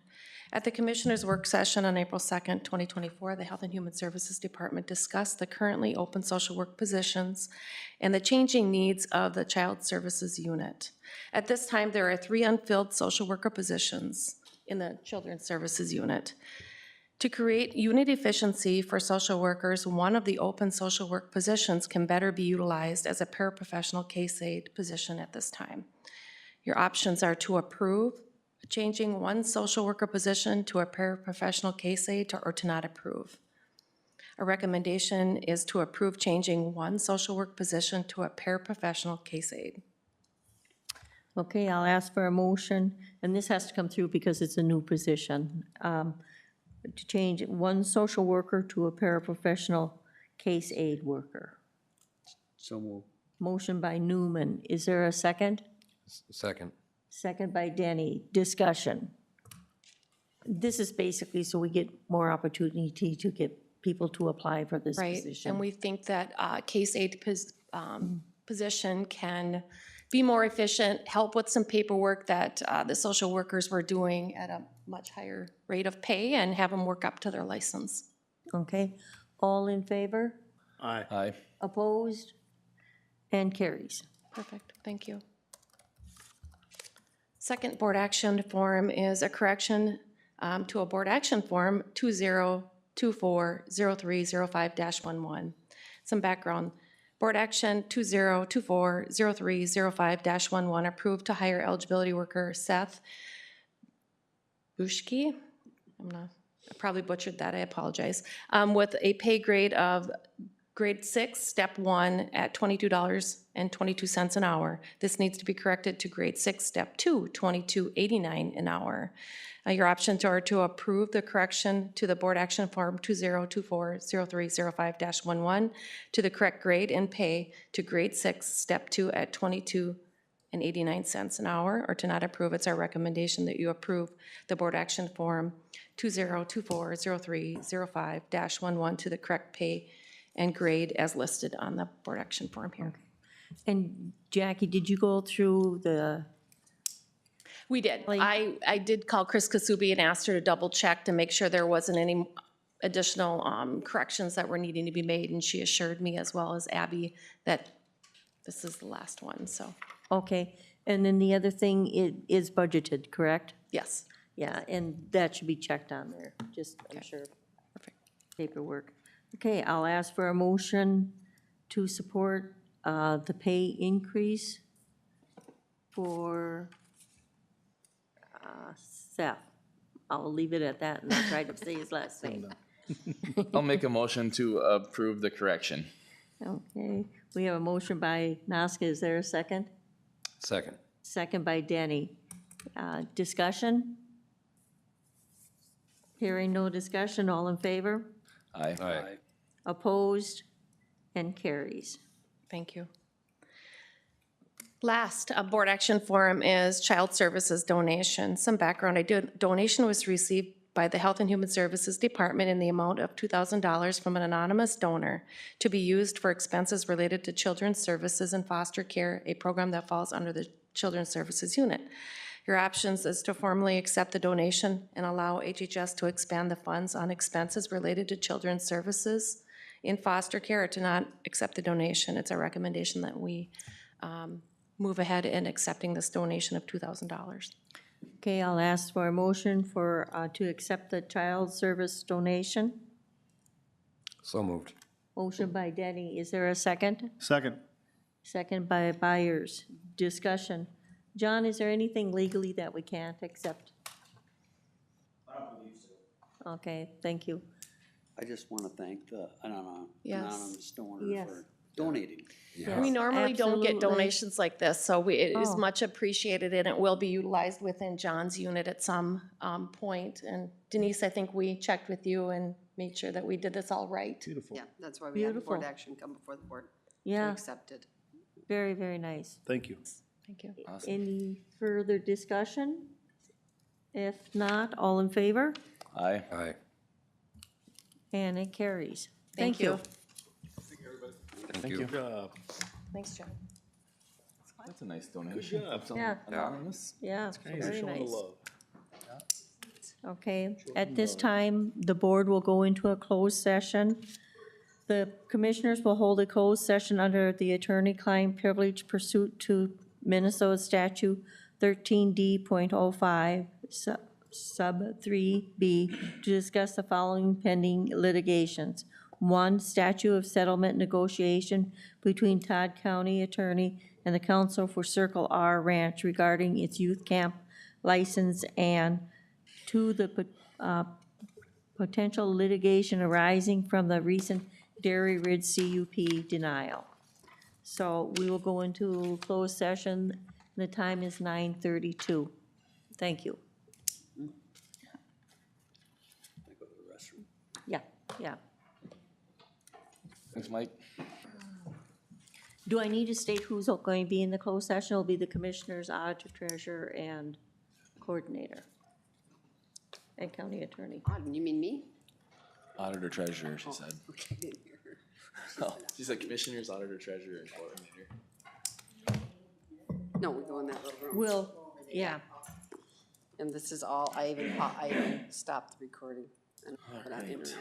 F: At the Commissioners' work session on April 2nd, 2024, the Health and Human Services Department discussed the currently open social work positions and the changing needs of the Child Services Unit. At this time, there are 3 unfilled social worker positions in the Children's Services Unit. To create unit efficiency for social workers, one of the open social work positions can better be utilized as a paraprofessional case aid position at this time. Your options are to approve changing one social worker position to a paraprofessional case aid or to not approve. A recommendation is to approve changing one social work position to a paraprofessional case aid.
B: Okay, I'll ask for a motion, and this has to come through because it's a new position, to change one social worker to a paraprofessional case aid worker.
A: So moved.
B: Motion by Newman. Is there a second?
J: Second.
B: Second by Denny. Discussion. This is basically so we get more opportunity to get people to apply for this
F: Right,
B: position.
F: and we think that case aid position can be more efficient, help with some paperwork that the social workers were doing at a much higher rate of pay and have them work up to their license.
B: Okay, all in favor?
C: Aye.
D: Aye.
B: Opposed? And carries.
F: Perfect, thank you. Second board action form is a correction to a board action form 2024-0305-11. Some background. Board action 2024-0305-11 approved to hire eligibility worker Seth Bushke. I probably butchered that, I apologize. With a pay grade of grade 6, step 1 at $22.22 an hour. This needs to be corrected to grade 6, step 2, $22.89 an hour. Your options are to approve the correction to the board action form 2024-0305-11 to the correct grade and pay to grade 6, step 2 at $22.89 an hour, or to not approve. It's our recommendation that you approve the board action form 2024-0305-11 to the correct pay and grade as listed on the board action form here.
B: And Jackie, did you go through the?
F: We did. I did call Chris Kasubi and asked her to double check to make sure there wasn't any additional corrections that were needing to be made, and she assured me, as well as Abby, that this is the last one, so.
B: Okay, and then the other thing, it is budgeted, correct?
F: Yes.
B: Yeah, and that should be checked on there, just, I'm sure.
O: Perfect.
B: Paperwork. Okay, I'll ask for a motion to support the pay increase for Seth. I'll leave it at that and I'll try to say his last name.
D: I'll make a motion to approve the correction.
B: Okay, we have a motion by Noska. Is there a second?
J: Second.
B: Second by Denny. Discussion? Hearing no discussion, all in favor?
D: Aye.
J: Aye.
B: Opposed? And carries.
O: Thank you. Last board action forum is child services donation. Some background, donation was received by the Health and Human Services Department in the amount of $2,000 from an anonymous donor to be used for expenses related to children's services and foster care, a program that falls under the Children's Services Unit. Your options is to formally accept the donation and allow HHS to expand the funds on expenses related to children's services in foster care, or to not accept the donation. It's a recommendation that we move ahead in accepting this donation of $2,000.
B: Okay, I'll ask for a motion for, to accept the child service donation.
J: So moved.
B: Motion by Denny. Is there a second?
C: Second.
B: Second by Byers. Discussion. John, is there anything legally that we can't accept?
A: I don't believe so.
B: Okay, thank you.
A: I just want to thank the
O: Yes.
A: anonymous donor
B: Yes.
A: for donating.
B: Yes,
O: We normally don't get
B: absolutely.
O: donations like this, so it is
B: Oh.
O: much appreciated, and it will be utilized within John's unit at some point. And Denise, I think we checked with you and made sure that we did this all right.
C: Beautiful.
F: Yeah, that's why we had board
B: Beautiful.
F: action come before the board to
B: Yeah,
F: accept it.
B: very, very nice.
C: Thank you.
O: Thank you.
D: Awesome.
B: Any further discussion? If not, all in favor?
D: Aye.
J: Aye.
B: And it carries.
O: Thank you.
J: Thank you.
C: Good job.
O: Thanks, John.
D: That's a nice donation.
C: job.
D: Something
B: Yeah.
D: Anonymous.
B: Yeah,
C: Thanks for
B: very
C: showing the
B: nice.
C: love.
B: Okay, at this time, the board will go into a closed session. The commissioners will hold a closed session under the attorney-client privilege pursuant to Minnesota statute 13D.05, sub 3B, to discuss the following pending litigations. One, statute of settlement negotiation between Todd County Attorney and the Council for Circle R Ranch regarding its youth camp license, and two, the potential litigation arising from the recent Dairy Ridge CUP denial. So we will go into closed session. The time is 9:32. Thank you.
A: I go to the restroom.
B: Yeah, yeah.
D: Thanks, Mike.
B: Do I need to state who's going to be in the closed session? It'll be the commissioners, auditor, treasurer, and coordinator, and county attorney.
F: You mean me?
D: Auditor treasurer, she said.
F: Okay, I didn't hear her.
D: Oh, she said commissioners, auditor, treasurer, and coordinator.
F: No, we go in that little room.
B: Will, yeah.
F: And this is all, I even stopped the recording. And put on internet.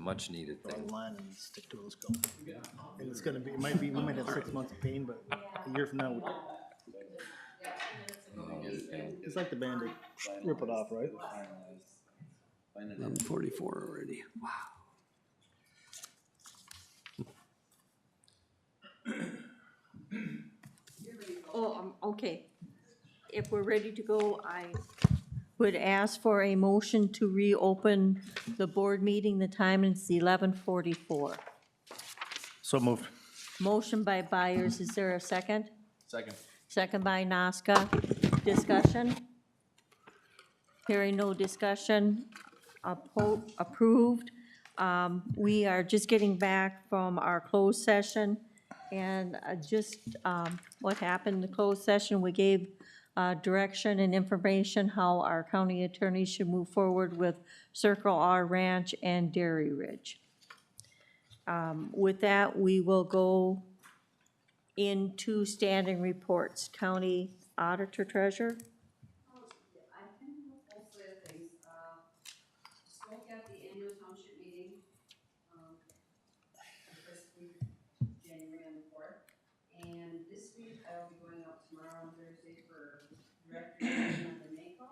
J: much needed
C: Draw
J: thing.
C: the line and stick to it, let's go. And it's gonna be, it might be, we might have 6 months of pain, but a year from now, it's like the Band-Aid, rip it off, right?
A: 11:44 already. Wow.
B: Oh, okay. If we're ready to go, I would ask for a motion to reopen the board meeting. The time is 11:44.
C: So moved.
B: Motion by Byers, is there a second?
D: Second.
B: Second by Nazca. Discussion? Hearing no discussion, approved. We are just getting back from our closed session, and what happened in the closed session, we gave direction and information how our county attorney should move forward with Circle R Ranch and Dairy Ridge. With that, we will go into standing reports. County Auditor Treasurer?
F: I can do both of the things. Spoke at the annual township meeting, the first week, January on the 4th. And this week, I will be going out tomorrow on Thursday for director training on the NACO.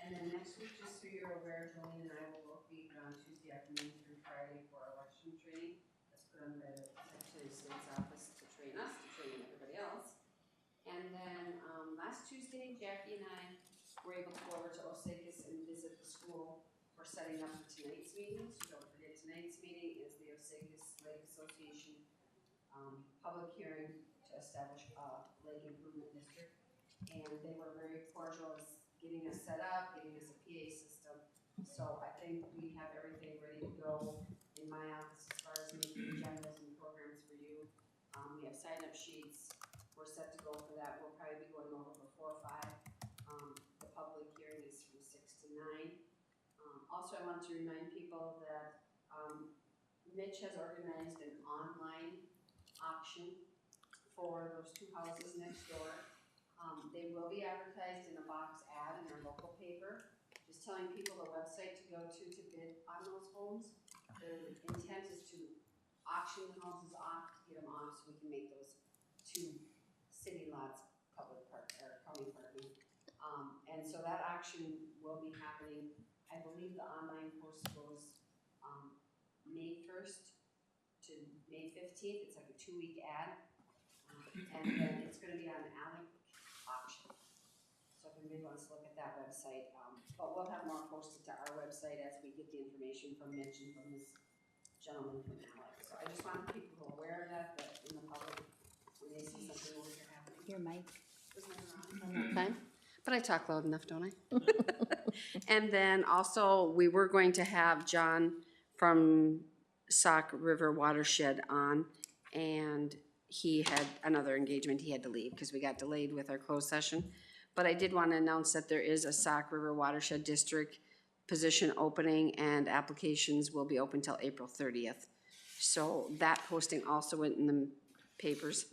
F: And then next week, just so you're aware, Jolene and I will both be on Tuesday afternoon through Friday for election training. That's put on by the Secretary of State's office to train us, to train everybody else. And then, last Tuesday, Jackie and I were able to go over to Osakis and visit the school for setting up for tonight's meeting. So don't forget, tonight's meeting is the Osakis Lake Association, public hearing to establish a lake improvement district. And they were very cordial as getting us set up, getting us a PA system. So I think we have everything ready to go in my office as far as making agendas and programs for you. We have sign-up sheets. We're set to go for that. We'll probably be going over before 5. The public hearing is from 6 to 9. Also, I want to remind people that Mitch has organized an online auction for those 2 houses next door. They will be advertised in a box ad in our local paper, just telling people the website to go to bid on those homes. The intent is to auction the houses off, to get them off, so we can make those 2 city lots public park, or county parking. And so that auction will be happening. I believe the online post goes, May 1st to May 15th. It's like a 2-week ad. And then it's gonna be on Alley Auction. So if anybody wants to look at that website, but we'll have more posted to our website as we get the information from Mitch and from this gentleman from Alex. So I just want people aware of that in the public, when they see something over here happening.
G: Your mic.
F: Time? But I talk loud enough, don't I? And then also, we were going to have John from Sauk River Watershed on, and he had another engagement, he had to leave because we got delayed with our closed session. But I did want to announce that there is a Sauk River Watershed District position opening, and applications will be open till April 30th. So that posting also went in the papers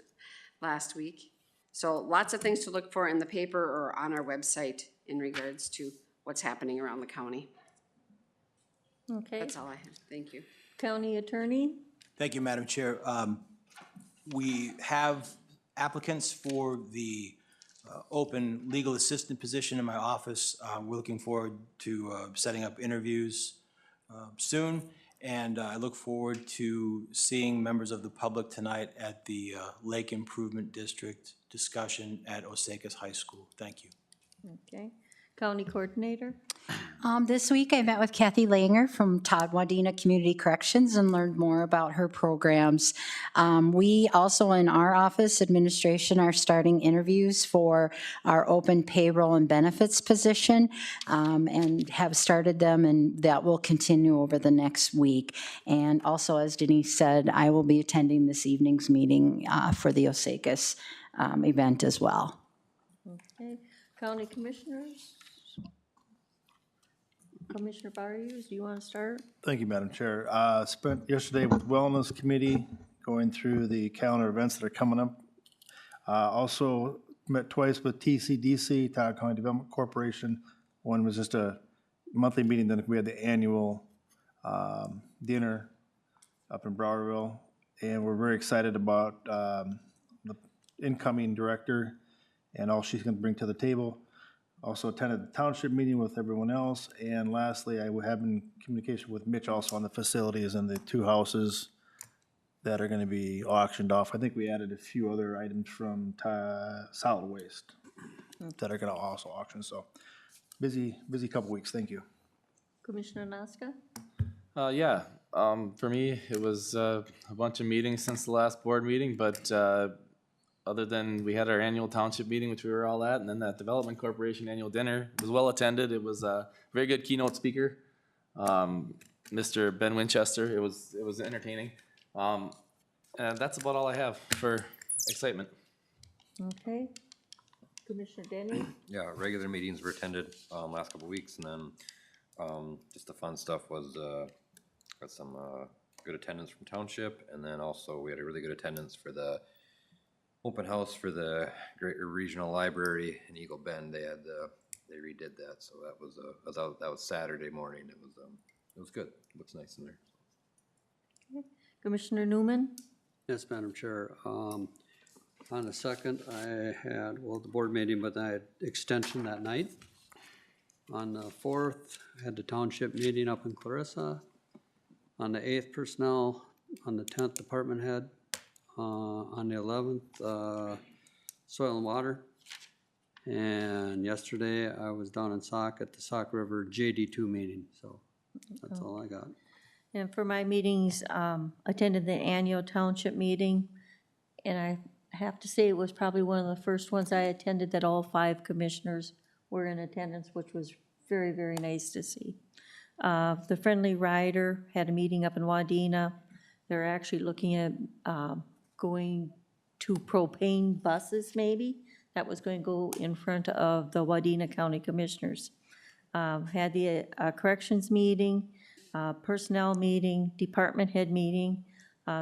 F: last week. So lots of things to look for in the paper or on our website in regards to what's happening around the county.
B: Okay.
F: That's all I have. Thank you.
B: County Attorney?
L: Thank you, Madam Chair. We have applicants for the open legal assistant position in my office. We're looking forward to setting up interviews soon, and I look forward to seeing members of the public tonight at the Lake Improvement District discussion at Osakis High School. Thank you.
B: Okay. County Coordinator?
E: This week I met with Kathy Langer from Todd Wadena Community Corrections and learned more about her programs. We also in our office administration are starting interviews for our open payroll and benefits position and have started them, and that will continue over the next week. And also, as Denise said, I will be attending this evening's meeting for the Osakis event as well.
B: Okay. County Commissioners? Commissioner Barrios, do you want to start?
C: Thank you, Madam Chair. Spent yesterday with Wellness Committee, going through the calendar events that are coming up. Also met twice with TCDC, Todd County Development Corporation. One was just a monthly meeting, then we had the annual dinner up in Browerville. And we're very excited about the incoming director and all she's going to bring to the table. Also attended the township meeting with everyone else. And lastly, I have been in communication with Mitch also on the facilities and the 2 houses that are going to be auctioned off. I think we added a few other items from solid waste that are going to also auction. So busy couple weeks. Thank you.
B: Commissioner Nasca?
D: Yeah, for me, it was a bunch of meetings since the last board meeting, but other than we had our annual township meeting, which we were all at, and then that Development Corporation annual dinner, it was well attended. It was a very good keynote speaker, Mr. Ben Winchester. It was entertaining. And that's about all I have for excitement.
B: Okay. Commissioner Denny?
J: Yeah, regular meetings were attended, last couple of weeks, and then, just the fun stuff was, got some, good attendance from township, and then also we had a really good attendance for the open house for the Greater Regional Library in Eagle Bend. They redid that, so that was Saturday morning. It was good. It looks nice in there.
B: Commissioner Newman?
A: Yes, Madam Chair. On the second, I had, well, the board meeting, but I had extension that night. On the 4th, I had the township meeting up in Clarissa. On the 8th, personnel. On the 10th, department head. On the 11th, soil and water. And yesterday, I was down in Sauk at the Sauk River JD2 meeting, so that's all I got.
B: And for my meetings, attended the annual township meeting, and I have to say it was probably one of the first ones I attended that all 5 commissioners were in attendance, which was very, very nice to see. The Friendly Rider had a meeting up in Wadena. They're actually looking at going to propane buses, maybe. That was going to go in front of the Wadena County Commissioners. Had the corrections meeting, personnel meeting, department head meeting,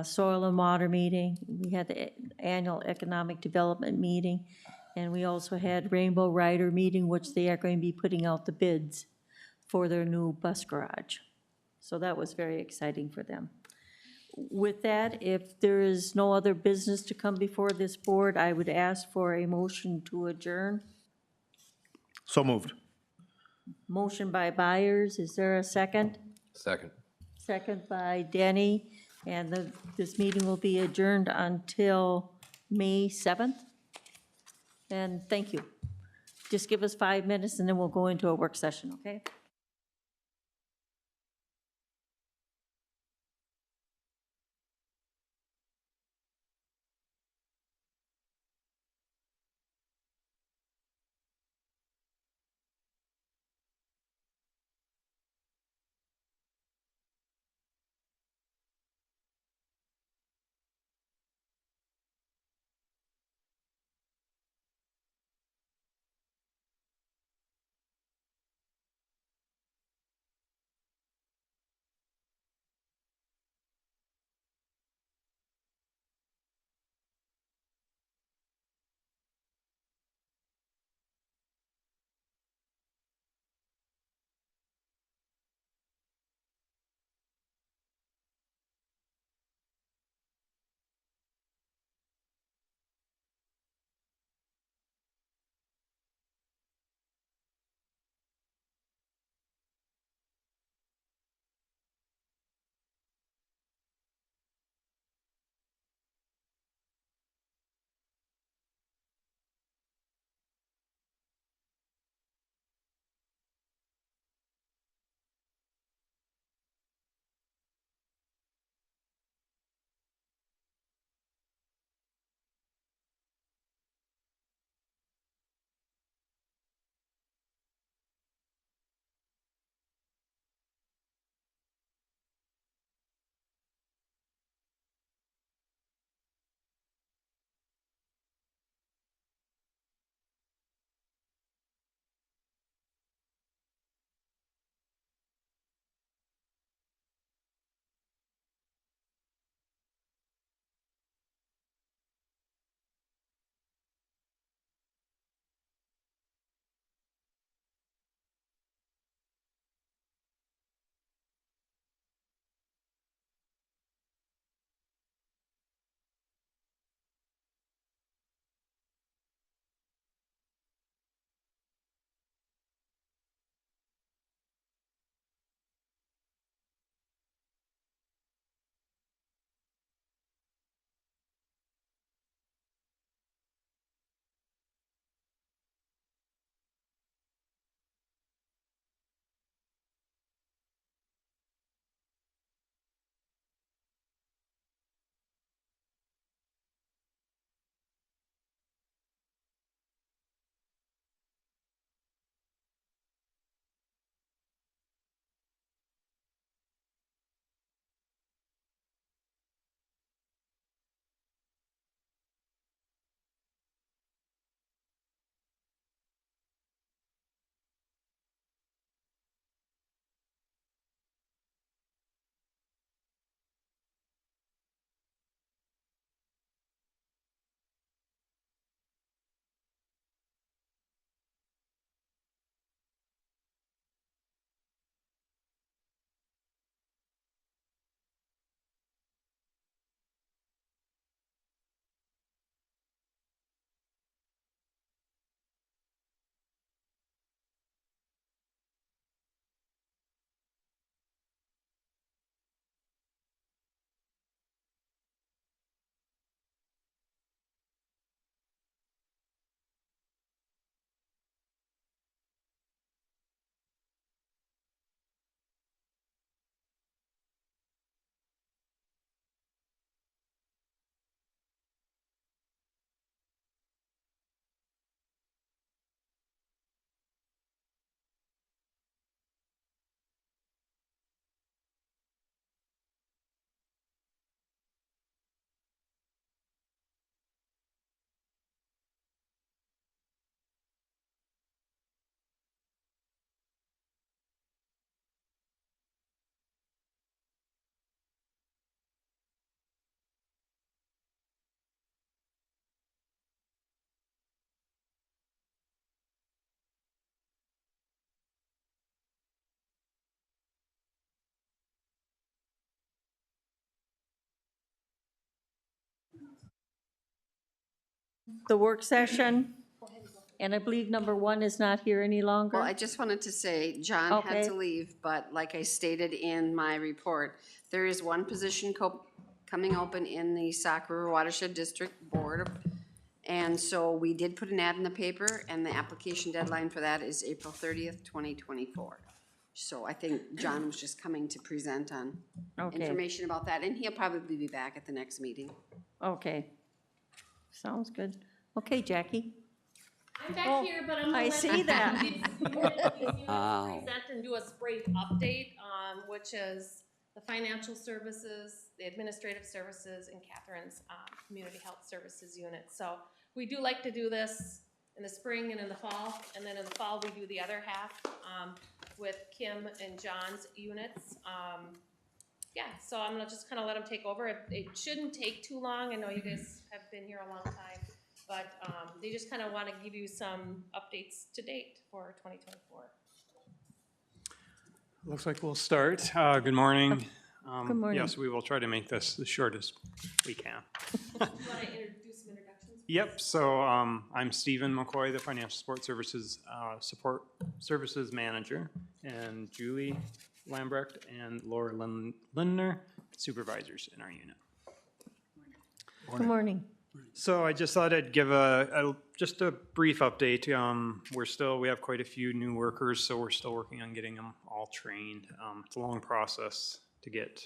B: soil and water meeting. We had the annual economic development meeting, and we also had Rainbow Rider meeting, which they are going to be putting out the bids for their new bus garage. So that was very exciting for them. With that, if there is no other business to come before this board, I would ask for a motion to adjourn.
C: So moved.
B: Motion by Byers, is there a second?
J: Second.
B: Second by Denny, and this meeting will be adjourned until May 7th. And thank you. Just give us 5 minutes and then we'll go into a work session, okay? the work session. And I believe number 1 is not here any longer.
F: Well, I just wanted to say, John had
B: Okay.
F: to leave, but like I stated in my report, there is one position coming open in the Sauk River Watershed District Board. And so we did put an ad in the paper, and the application deadline for that is April 30th, 2024. So I think John was just coming to present on
B: Okay.
F: information about that, and he'll probably be back at the next meeting.
B: Okay. Sounds good. Okay, Jackie?
O: I'm back
B: Oh,
O: here, but I'm gonna
B: I
O: let
B: see that.
O: these units
A: Wow.
O: present and do a brief update, which is the financial services, the administrative services, and Catherine's community health services unit. So we do like to do this in the spring and in the fall, and then in the fall we do the other half with Kim and John's units. Yeah, so I'm gonna just kind of let them take over. It shouldn't take too long. I know you guys have been here a long time. But they just kind of want to give you some updates to date for 2024.
P: Looks like we'll start. Good morning.
B: Good morning.
P: Yes, we will try to make this the shortest we can.
O: You want to introduce some introductions?
P: Yep, so I'm Stephen McCoy, the Financial Support Services Manager, and Julie Lambrecht and Laura Lindner, supervisors in our unit.
B: Good morning.
P: So I just thought I'd give just a brief update. We have quite a few new workers, so we're still working on getting them all trained. It's a long process to get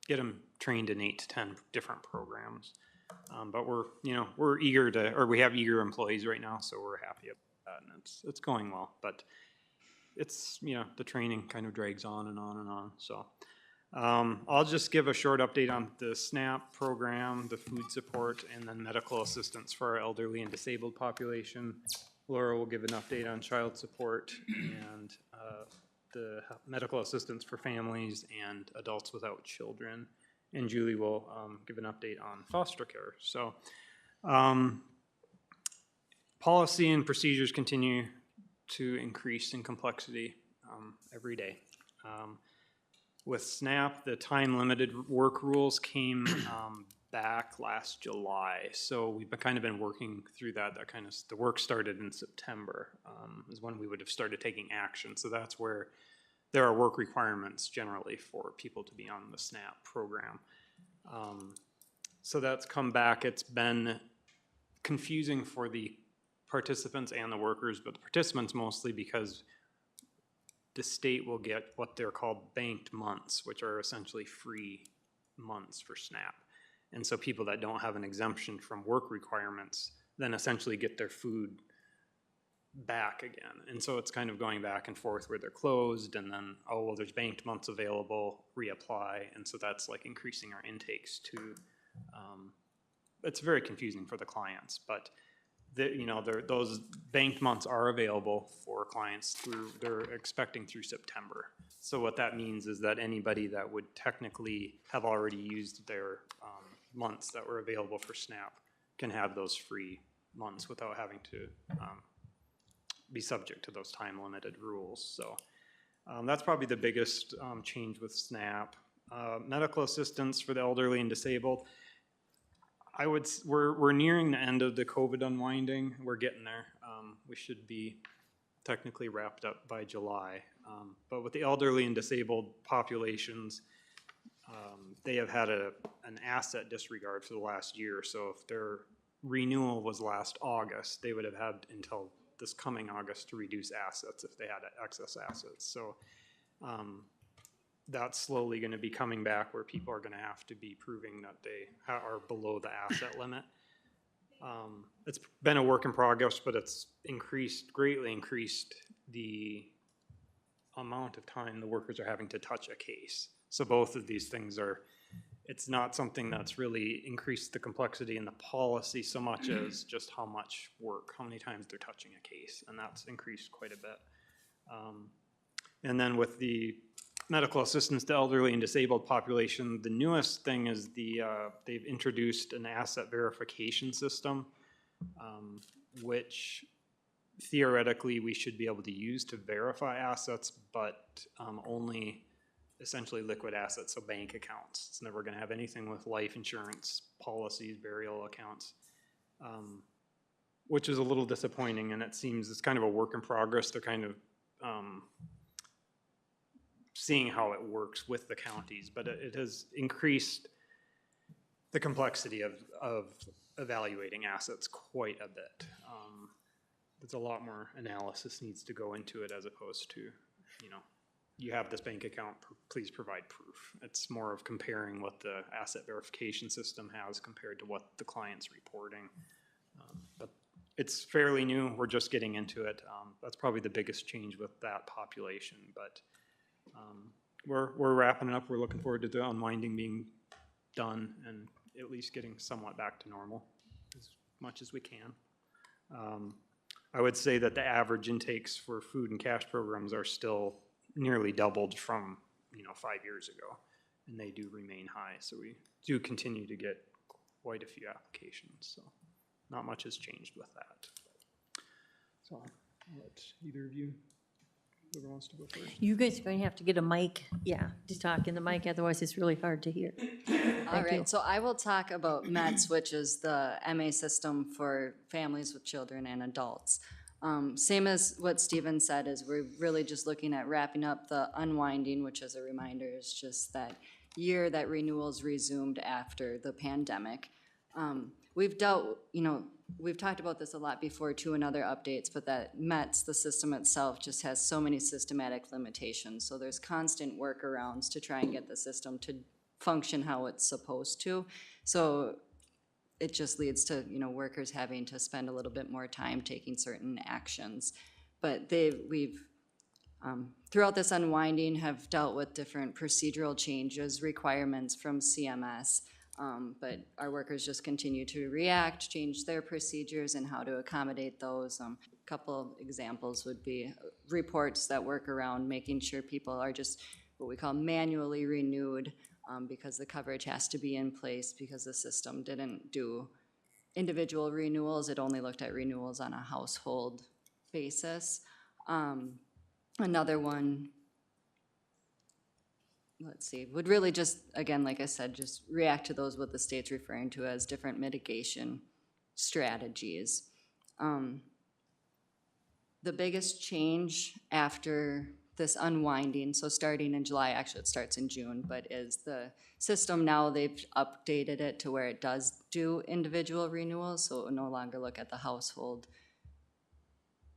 P: them trained in 8 to 10 different programs. But we're eager we have eager employees right now, so we're happy about that, and it's going well. But it's, the training kind of drags on and on and on, so. I'll just give a short update on the SNAP program, the food support, and then medical assistance for our elderly and disabled population. Laura will give an update on child support and the medical assistance for families and adults without children. And Julie will give an update on foster care. So policy and procedures continue to increase in complexity every day. With SNAP, the time-limited work rules came back last July, so we've kind of been working through that. The work started in September, is when we would have started taking action. So that's where there are work requirements generally for people to be on the SNAP program. So that's come back. It's been confusing for the participants and the workers, but the participants mostly because the state will get what they're called banked months, which are essentially free months for SNAP. And so people that don't have an exemption from work requirements then essentially get their food back again. And so it's kind of going back and forth where they're closed and then, oh, well, there's banked months available, reapply. And so that's like increasing our intakes to, it's very confusing for the clients, but those banked months are available for clients they're expecting through September. So what that means is that anybody that would technically have already used their months that were available for SNAP can have those free months without having to be subject to those time-limited rules. So that's probably the biggest change with SNAP. Medical assistance for the elderly and disabled. We're nearing the end of the COVID unwinding. We're getting there. We should be technically wrapped up by July. But with the elderly and disabled populations, they have had an asset disregard for the last year. So if their renewal was last August, they would have had until this coming August to reduce assets if they had excess assets. So that's slowly going to be coming back where people are going to have to be proving that they are below the asset limit. It's been a work in progress, but it's greatly increased the amount of time the workers are having to touch a case. So both of these things it's not something that's really increased the complexity in the policy so much as just how much work, how many times they're touching a case, and that's increased quite a bit. And then with the medical assistance to elderly and disabled population, the newest thing is they've introduced an asset verification system, which theoretically we should be able to use to verify assets, but only essentially liquid assets, so bank accounts. It's never going to have anything with life insurance, policies, burial accounts. which is a little disappointing, and it seems it's kind of a work in progress. They're kind of seeing how it works with the counties, but it has increased the complexity of evaluating assets quite a bit. There's a lot more analysis needs to go into it as opposed to, you know, you have this bank account, please provide proof. It's more of comparing what the asset verification system has compared to what the client's reporting. But it's fairly new, we're just getting into it. That's probably the biggest change with that population, but we're wrapping it up. We're looking forward to the unwinding being done and at least getting somewhat back to normal as much as we can. I would say that the average intakes for food and cash programs are still nearly doubled from, you know, 5 years ago, and they do remain high. So we do continue to get quite a few applications. So not much has changed with that. So I'll let either of you, whoever wants to go first.
B: You guys are going to have to get a mic, to talk in the mic, otherwise it's really hard to hear.
Q: All right, so I will talk about METS, which is the MA system for families with children and adults. Same as what Stephen said, is we're really just looking at wrapping up the unwinding, which as a reminder is just that year that renewals resumed after the pandemic. We've dealt, you know, we've talked about this a lot before too in other updates, but that METS, the system itself, just has so many systematic limitations. So there's constant workarounds to try and get the system to function how it's supposed to. So it just leads to, you know, workers having to spend a little bit more time taking certain actions. But we've throughout this unwinding have dealt with different procedural changes, requirements from CMS, but our workers just continue to react, change their procedures and how to accommodate those. A couple of examples would be reports that work around making sure people are just what we call manually renewed, because the coverage has to be in place because the system didn't do individual renewals. It only looked at renewals on a household basis. Another one, let's see, would really just, again, like I said, just react to those what the state's referring to as different mitigation strategies. The biggest change after this unwinding, so starting in July, actually it starts in June, but is the system now, they've updated it to where it does do individual renewals, so it will no longer look at the household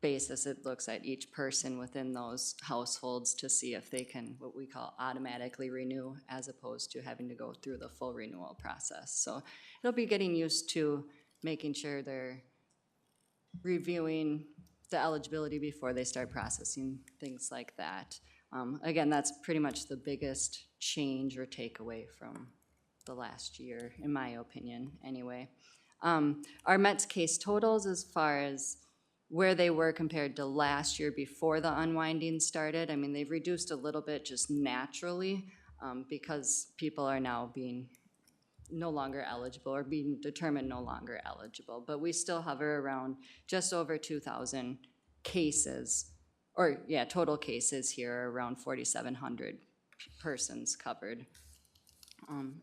Q: basis. It looks at each person within those households to see if they can, what we call automatically renew, as opposed to having to go through the full renewal process. So it'll be getting used to making sure they're reviewing the eligibility before they start processing things like that. Again, that's pretty much the biggest change or takeaway from the last year, in my opinion, anyway. Our METS case totals as far as where they were compared to last year before the unwinding started, I mean, they've reduced a little bit just naturally because people are now being no longer eligible or being determined no longer eligible. But we still hover around just over 2,000 cases, or yeah, total cases here, around 4,700 persons covered.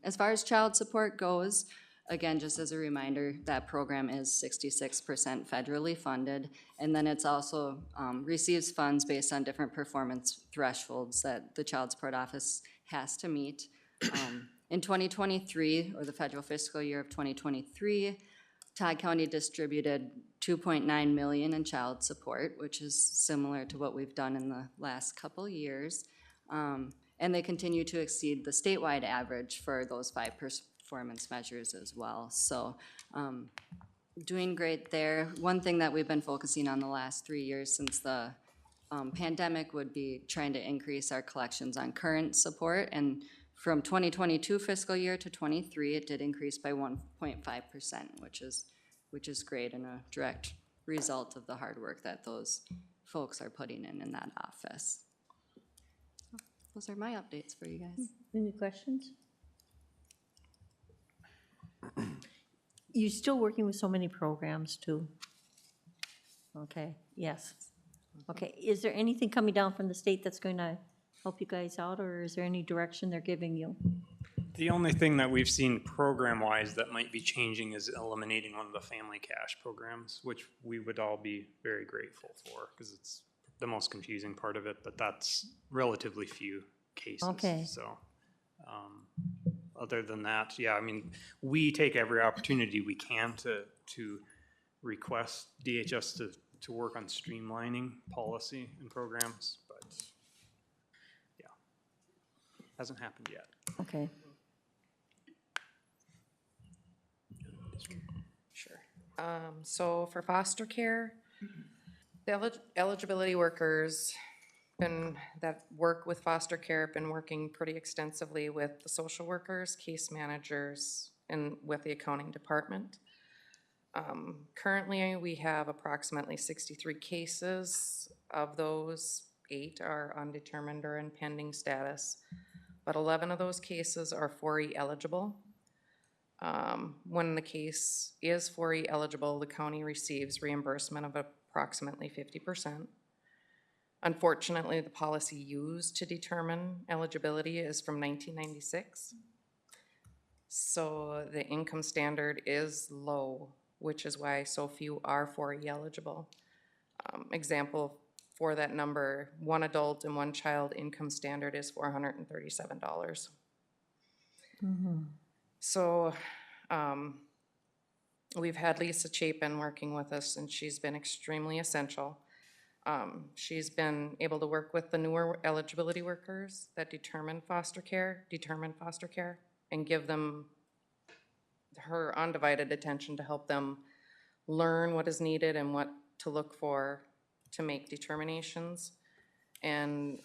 Q: As far as child support goes, again, just as a reminder, that program is 66% federally funded, and then it's also receives funds based on different performance thresholds that the Child Support Office has to meet. In 2023, or the federal fiscal year of 2023, Todd County distributed $2.9 million in child support, which is similar to what we've done in the last couple years. And they continue to exceed the statewide average for those 5 performance measures as well. So doing great there. One thing that we've been focusing on the last 3 years since the pandemic would be trying to increase our collections on current support, and from 2022 fiscal year to 23, it did increase by 1.5%, which is great and a direct result of the hard work that those folks are putting in that office. Those are my updates for you guys.
B: Any questions? You're still working with so many programs too? Okay, yes. Okay, is there anything coming down from the state that's going to help you guys out, or is there any direction they're giving you?
P: The only thing that we've seen program-wise that might be changing is eliminating one of the family cash programs, which we would all be very grateful for, because it's the most confusing part of it, but that's relatively few cases.
B: Okay.
P: So, other than that, yeah, I mean, we take every opportunity we can to request DHS to work on streamlining policy and programs, but yeah, hasn't happened yet.
B: Okay.
R: Sure. So for foster care, the eligibility workers that work with foster care have been working pretty extensively with the social workers, case managers, and with the accounting department. Currently, we have approximately 63 cases. Of those, 8 are undetermined or in pending status, but 11 of those cases are 4E eligible. When the case is 4E eligible, the county receives reimbursement of approximately 50%. Unfortunately, the policy used to determine eligibility is from 1996. So the income standard is low, which is why so few are 4E eligible. Example for that number, 1 adult and 1 child income standard is $437. So we've had Lisa Chapin working with us, and she's been extremely essential. She's been able to work with the newer eligibility workers that determine foster care, and give them her undivided attention to help them learn what is needed and what to look for to make determinations. And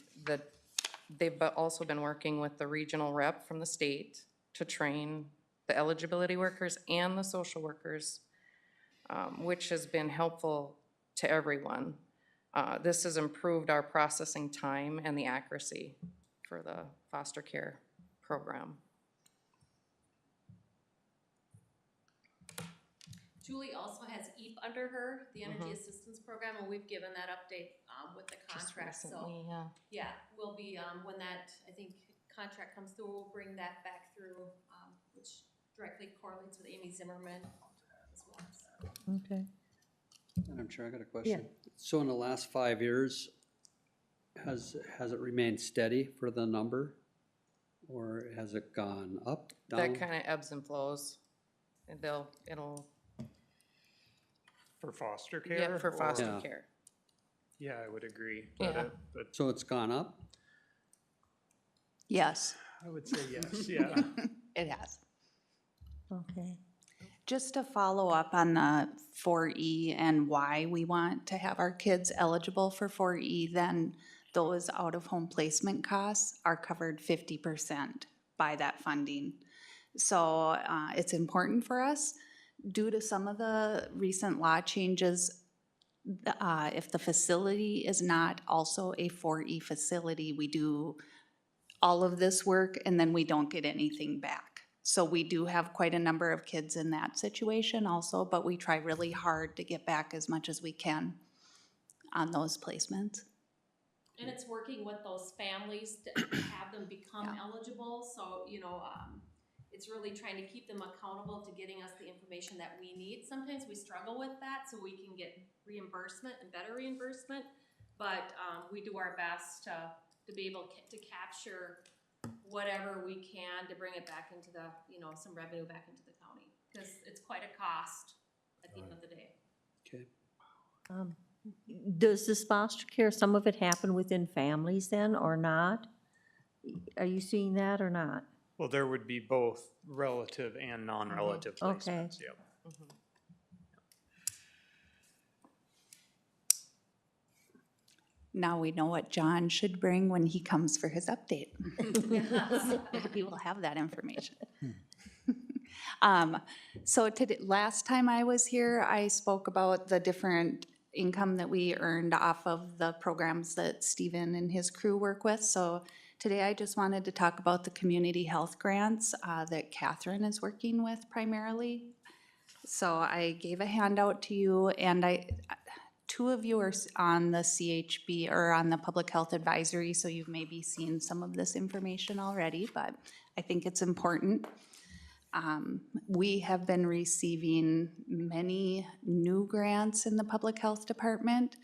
R: they've also been working with the regional rep from the state to train the eligibility workers and the social workers, which has been helpful to everyone. This has improved our processing time and the accuracy for the foster care program.
O: Julie also has EAP under her, the Energy Assistance Program, and we've given that update with the contract.
R: recently,
O: So yeah, we'll be, when that, I think, contract comes through, we'll bring that back through, which directly correlates with Amy Zimmerman as well. So.
B: Okay.
A: Madam Chair, I got a question. So in the last 5 years, has it remained steady for the number? Or has it gone up, down?
R: That kind of ebbs and flows. And it'll.
P: For foster care?
R: Yeah, for foster
A: Yeah.
R: care.
P: Yeah, I would agree.
R: Yeah.
P: But
A: So it's gone up?
S: Yes,
P: I would say yes, yeah.
S: it has.
B: Okay.
S: Just to follow up on the 4E and why we want to have our kids eligible for 4E, then those out-of-home placement costs are covered 50% by that funding. So it's important for us. Due to some of the recent law changes, if the facility is not also a 4E facility, we do all of this work and then we don't get anything back. So we do have quite a number of kids in that situation also, but we try really hard to get back as much as we can on those placements.
O: And it's working with those families to have them become eligible, so, you know, it's really trying to keep them accountable to getting us the information that we need. Sometimes we struggle with that, so we can get reimbursement and better reimbursement, but we do our best to be able to capture whatever we can to bring it back into the, you know, some revenue back into the county, because it's quite a cost at the end of the day.
A: Okay.
B: Does this foster care, some of it happen within families then, or not? Are you seeing that or not?
P: Well, there would be both relative and non-relative placements, yep.
S: Now we know what John should bring when he comes for his update. He will have that information. So last time I was here, I spoke about the different income that we earned off of the programs that Stephen and his crew work with. So today I just wanted to talk about the community health grants that Catherine is working with primarily. So I gave a handout to you, and two of you are on the CHB or on the Public Health Advisory, so you've maybe seen some of this information already, but I think it's important. We have been receiving many new grants in the Public Health Department,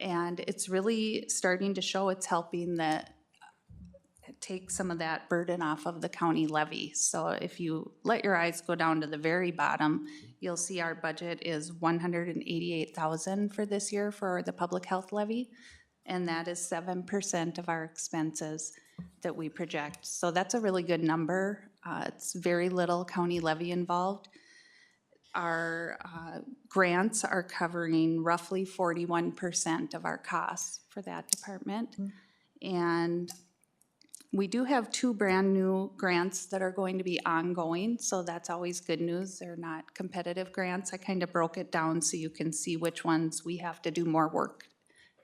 S: and it's really starting to show it's helping that take some of that burden off of the county levy. So if you let your eyes go down to the very bottom, you'll see our budget is $188,000 for this year for the public health levy, and that is 7% of our expenses that we project. So that's a really good number. It's very little county levy involved. Our grants are covering roughly 41% of our costs for that department. And we do have 2 brand-new grants that are going to be ongoing, so that's always good news. They're not competitive grants. I kind of broke it down so you can see which ones we have to do more work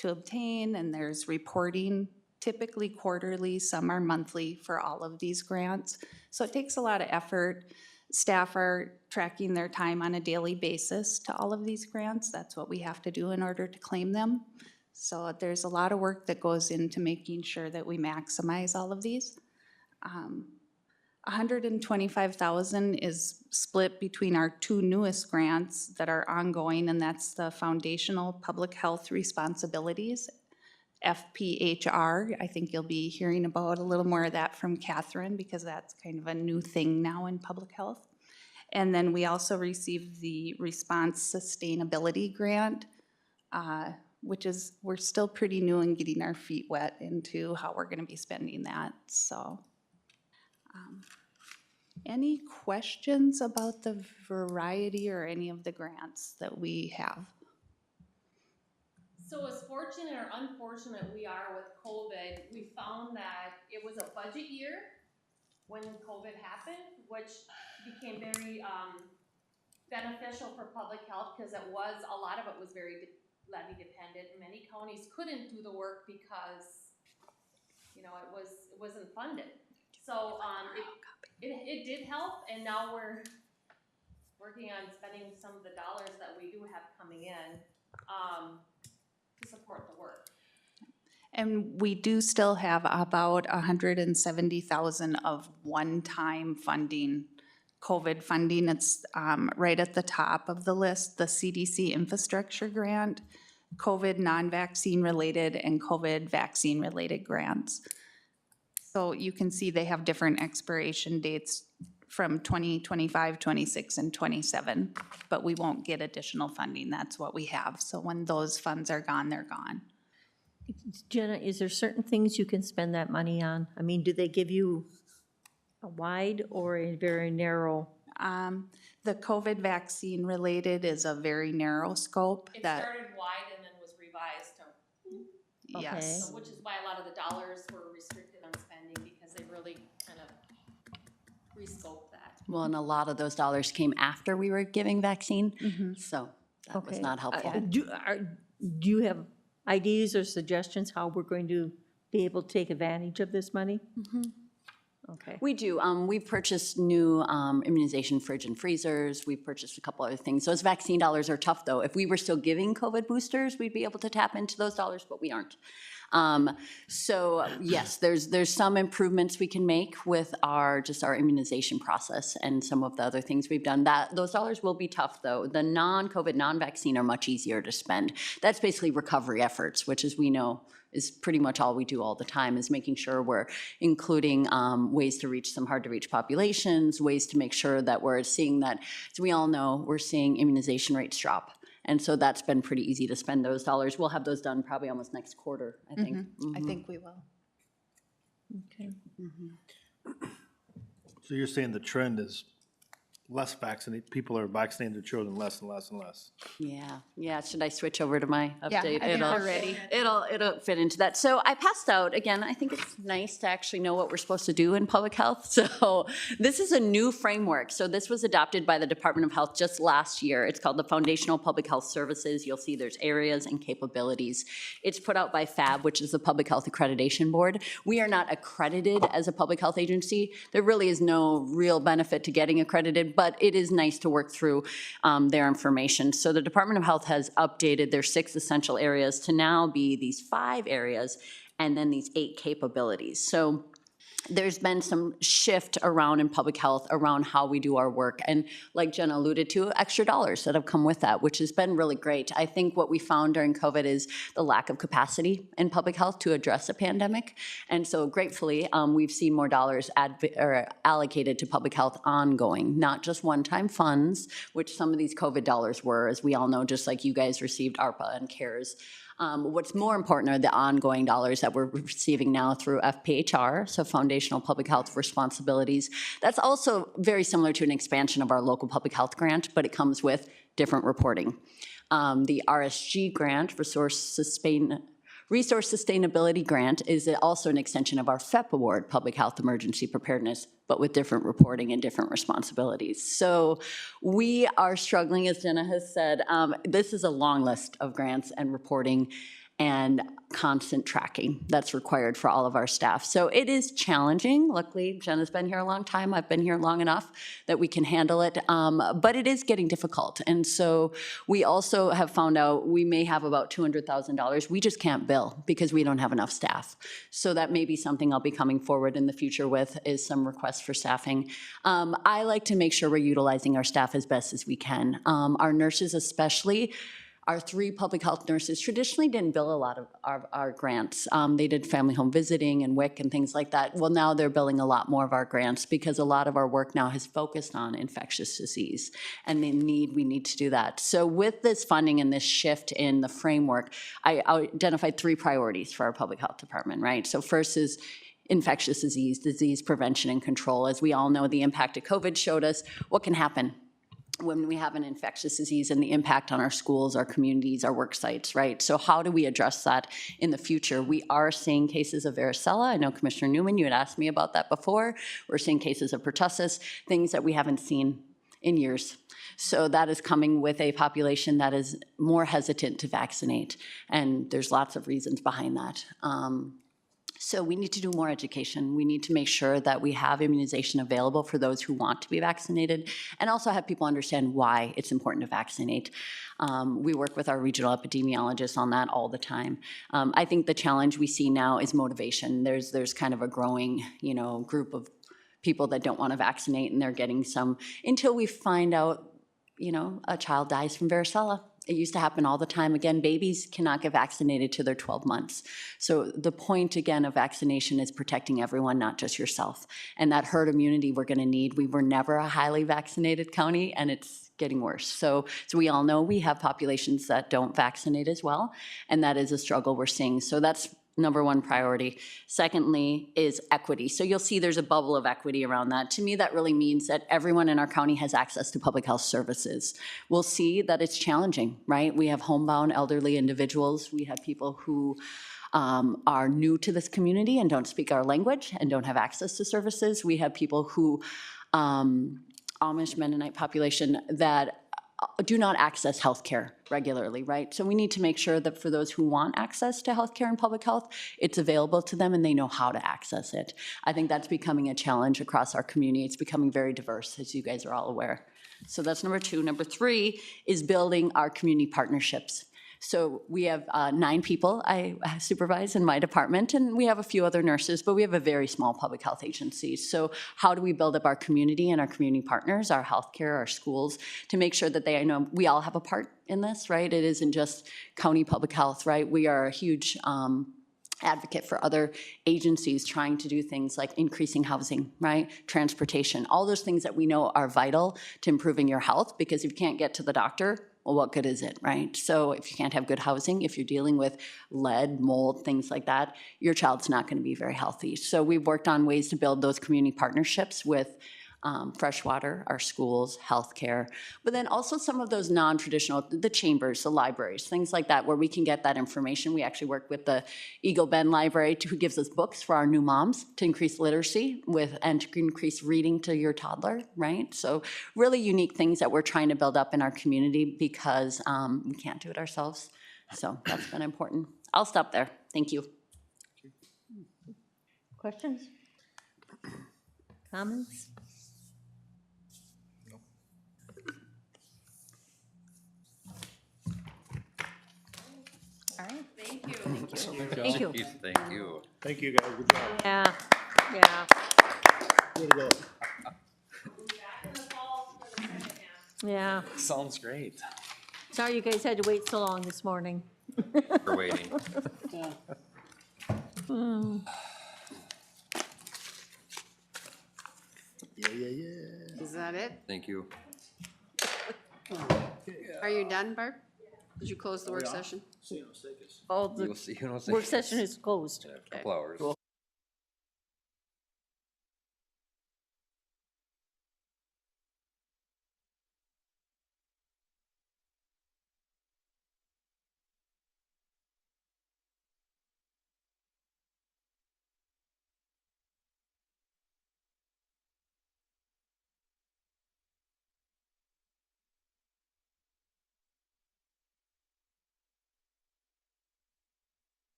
S: to obtain, and there's reporting, typically quarterly, some are monthly for all of these grants. So it takes a lot of effort. Staff are tracking their time on a daily basis to all of these grants. That's what we have to do in order to claim them. So there's a lot of work that goes into making sure that we maximize all of these. $125,000 is split between our 2 newest grants that are ongoing, and that's the Foundational Public Health Responsibilities, FPHR. I think you'll be hearing about a little more of that from Catherine, because that's kind of a new thing now in public health. And then we also received the Response Sustainability Grant, which is, we're still pretty new in getting our feet wet into how we're gonna be spending that, so. Any questions about the variety or any of the grants that we have?
O: So as fortunate or unfortunate we are with COVID, we found that it was a budget year when COVID happened, which became very beneficial for public health, because a lot of it was very levy dependent. Many counties couldn't do the work because, you know, it wasn't funded. So it did help, and now we're working on spending some of the dollars that we do have coming in to support the work.
S: And we do still have about $170,000 of one-time funding, COVID funding. It's right at the top of the list, the CDC infrastructure grant, COVID non-vaccine related, and COVID vaccine related grants. So you can see they have different expiration dates from 2025, 26, and 27, but we won't get additional funding. That's what we have. So when those funds are gone, they're gone.
B: Jenna, is there certain things you can spend that money on? I mean, do they give you a wide or a very narrow?
S: The COVID vaccine related is a very narrow scope.
O: It started wide and then was revised to,
S: yes.
O: so which is why a lot of the dollars were restricted on spending, because they really kind of rescoped that.
T: Well, and a lot of those dollars came after we were giving vaccine, so that was not helpful.
B: Do you have ideas or suggestions how we're going to be able to take advantage of this money? Okay.
T: We do. We've purchased new immunization fridge and freezers. We've purchased a couple other things. Those vaccine dollars are tough, though. If we were still giving COVID boosters, we'd be able to tap into those dollars, but we aren't. So yes, there's some improvements we can make with our immunization process and some of the other things we've done. Those dollars will be tough, though. The non-COVID, non-vaccine are much easier to spend. That's basically recovery efforts, which, as we know, is pretty much all we do all the time, is making sure we're including ways to reach some hard-to-reach populations, ways to make sure that we're seeing that, as we all know, we're seeing immunization rates drop. And so that's been pretty easy to spend those dollars. We'll have those done probably almost next quarter, I think.
S: I think we will.
B: Okay.
C: So you're saying the trend is less vaccinated, people are vaccinating their children less and less and less?
T: Yeah. Should I switch over to my update?
S: I think we're ready.
T: It'll fit into that. So I passed out, again, I think it's nice to actually know what we're supposed to do in public health. So this is a new framework. So this was adopted by the Department of Health just last year. It's called the Foundational Public Health Services. You'll see there's areas and capabilities. It's put out by FAB, which is the Public Health Accreditation Board. We are not accredited as a public health agency. There really is no real benefit to getting accredited, but it is nice to work through their information. So the Department of Health has updated their 6 essential areas to now be these 5 areas and then these 8 capabilities. So there's been some shift around in public health around how we do our work. And like Jenna alluded to, extra dollars that have come with that, which has been really great. I think what we found during COVID is the lack of capacity in public health to address a pandemic. And so gratefully, we've seen more dollars allocated to public health ongoing, not just one-time funds, which some of these COVID dollars were, as we all know, just like you guys received ARPA and CARES. What's more important are the ongoing dollars that we're receiving now through FPHR, so Foundational Public Health Responsibilities. That's also very similar to an expansion of our local public health grant, but it comes with different reporting. The RSG grant, Resource Sustainability Grant, is also an extension of our FEP award, Public Health Emergency Preparedness, but with different reporting and different responsibilities. So we are struggling, as Jenna has said. This is a long list of grants and reporting and constant tracking that's required for all of our staff. So it is challenging. Luckily, Jenna's been here a long time. I've been here long enough that we can handle it, but it is getting difficult. And so we also have found out we may have about $200,000. We just can't bill because we don't have enough staff. So that may be something I'll be coming forward in the future with, is some requests for staffing. I like to make sure we're utilizing our staff as best as we can. Our nurses especially, our 3 public health nurses traditionally didn't bill a lot of our grants. They did family home visiting and WIC and things like that. Well, now they're billing a lot more of our grants because a lot of our work now has focused on infectious disease and we need to do that. So with this funding and this shift in the framework, I identified 3 priorities for our public health department, right? So first is infectious disease prevention and control. As we all know, the impact of COVID showed us what can happen when we have an infectious disease and the impact on our schools, our communities, our work sites, right? So how do we address that in the future? We are seeing cases of varicella. I know Commissioner Newman, you had asked me about that before. We're seeing cases of pertussis, things that we haven't seen in years. So that is coming with a population that is more hesitant to vaccinate. And there's lots of reasons behind that. So we need to do more education. We need to make sure that we have immunization available for those who want to be vaccinated, and also have people understand why it's important to vaccinate. We work with our regional epidemiologists on that all the time. I think the challenge we see now is motivation. There's kind of a growing, group of people that don't want to vaccinate, and they're getting some, until we find out, a child dies from varicella. It used to happen all the time. Again, babies cannot get vaccinated till they're 12 months. So the point, again, of vaccination is protecting everyone, not just yourself. And that herd immunity we're going to need. We were never a highly vaccinated county, and it's getting worse. So we all know we have populations that don't vaccinate as well, and that is a struggle we're seeing. So that's number 1 priority. Secondly is equity. So you'll see there's a bubble of equity around that. To me, that really means that everyone in our county has access to public health services. We'll see that it's challenging, right? We have homebound elderly individuals. We have people who are new to this community and don't speak our language and don't have access to services. We have people who, Amish Mennonite population, that do not access healthcare regularly, right? So we need to make sure that for those who want access to healthcare and public health, it's available to them and they know how to access it. I think that's becoming a challenge across our community. It's becoming very diverse, as you guys are all aware. So that's number 2. Number 3 is building our community partnerships. So we have 9 people I supervise in my department, and we have a few other nurses, but we have a very small public health agency. So how do we build up our community and our community partners, our healthcare, our schools, to make sure that they know we all have a part in this, right? It isn't just county public health, right? We are a huge advocate for other agencies trying to do things like increasing housing, right? Transportation, all those things that we know are vital to improving your health, because if you can't get to the doctor, well, what good is it, right? So if you can't have good housing, if you're dealing with lead, mold, things like that, your child's not going to be very healthy. So we've worked on ways to build those community partnerships with fresh water, our schools, healthcare, but then also some of those non-traditional, the chambers, the libraries, things like that, where we can get that information. We actually work with the Eagle Bend Library, who gives us books for our new moms to increase literacy and to increase reading to your toddler, right? So really unique things that we're trying to build up in our community, because we can't do it ourselves. So that's been important. I'll stop there. Thank you.
B: Questions? Comments?
J: Thank you.
B: Thank you.
J: Thank you.
C: Thank you, guys. Good job.
B: Yeah. Yeah.
C: Way to go.
B: Yeah.
D: Sounds great.
B: Sorry you guys had to wait so long this morning.
J: For waiting.
B: Hmm.
C: Yeah, yeah, yeah.
F: Is that it?
J: Thank you.
F: Are you done, Barb? Did you close the work session?
B: Oh, the
J: You'll see,
B: work session is closed.
J: Couple hours.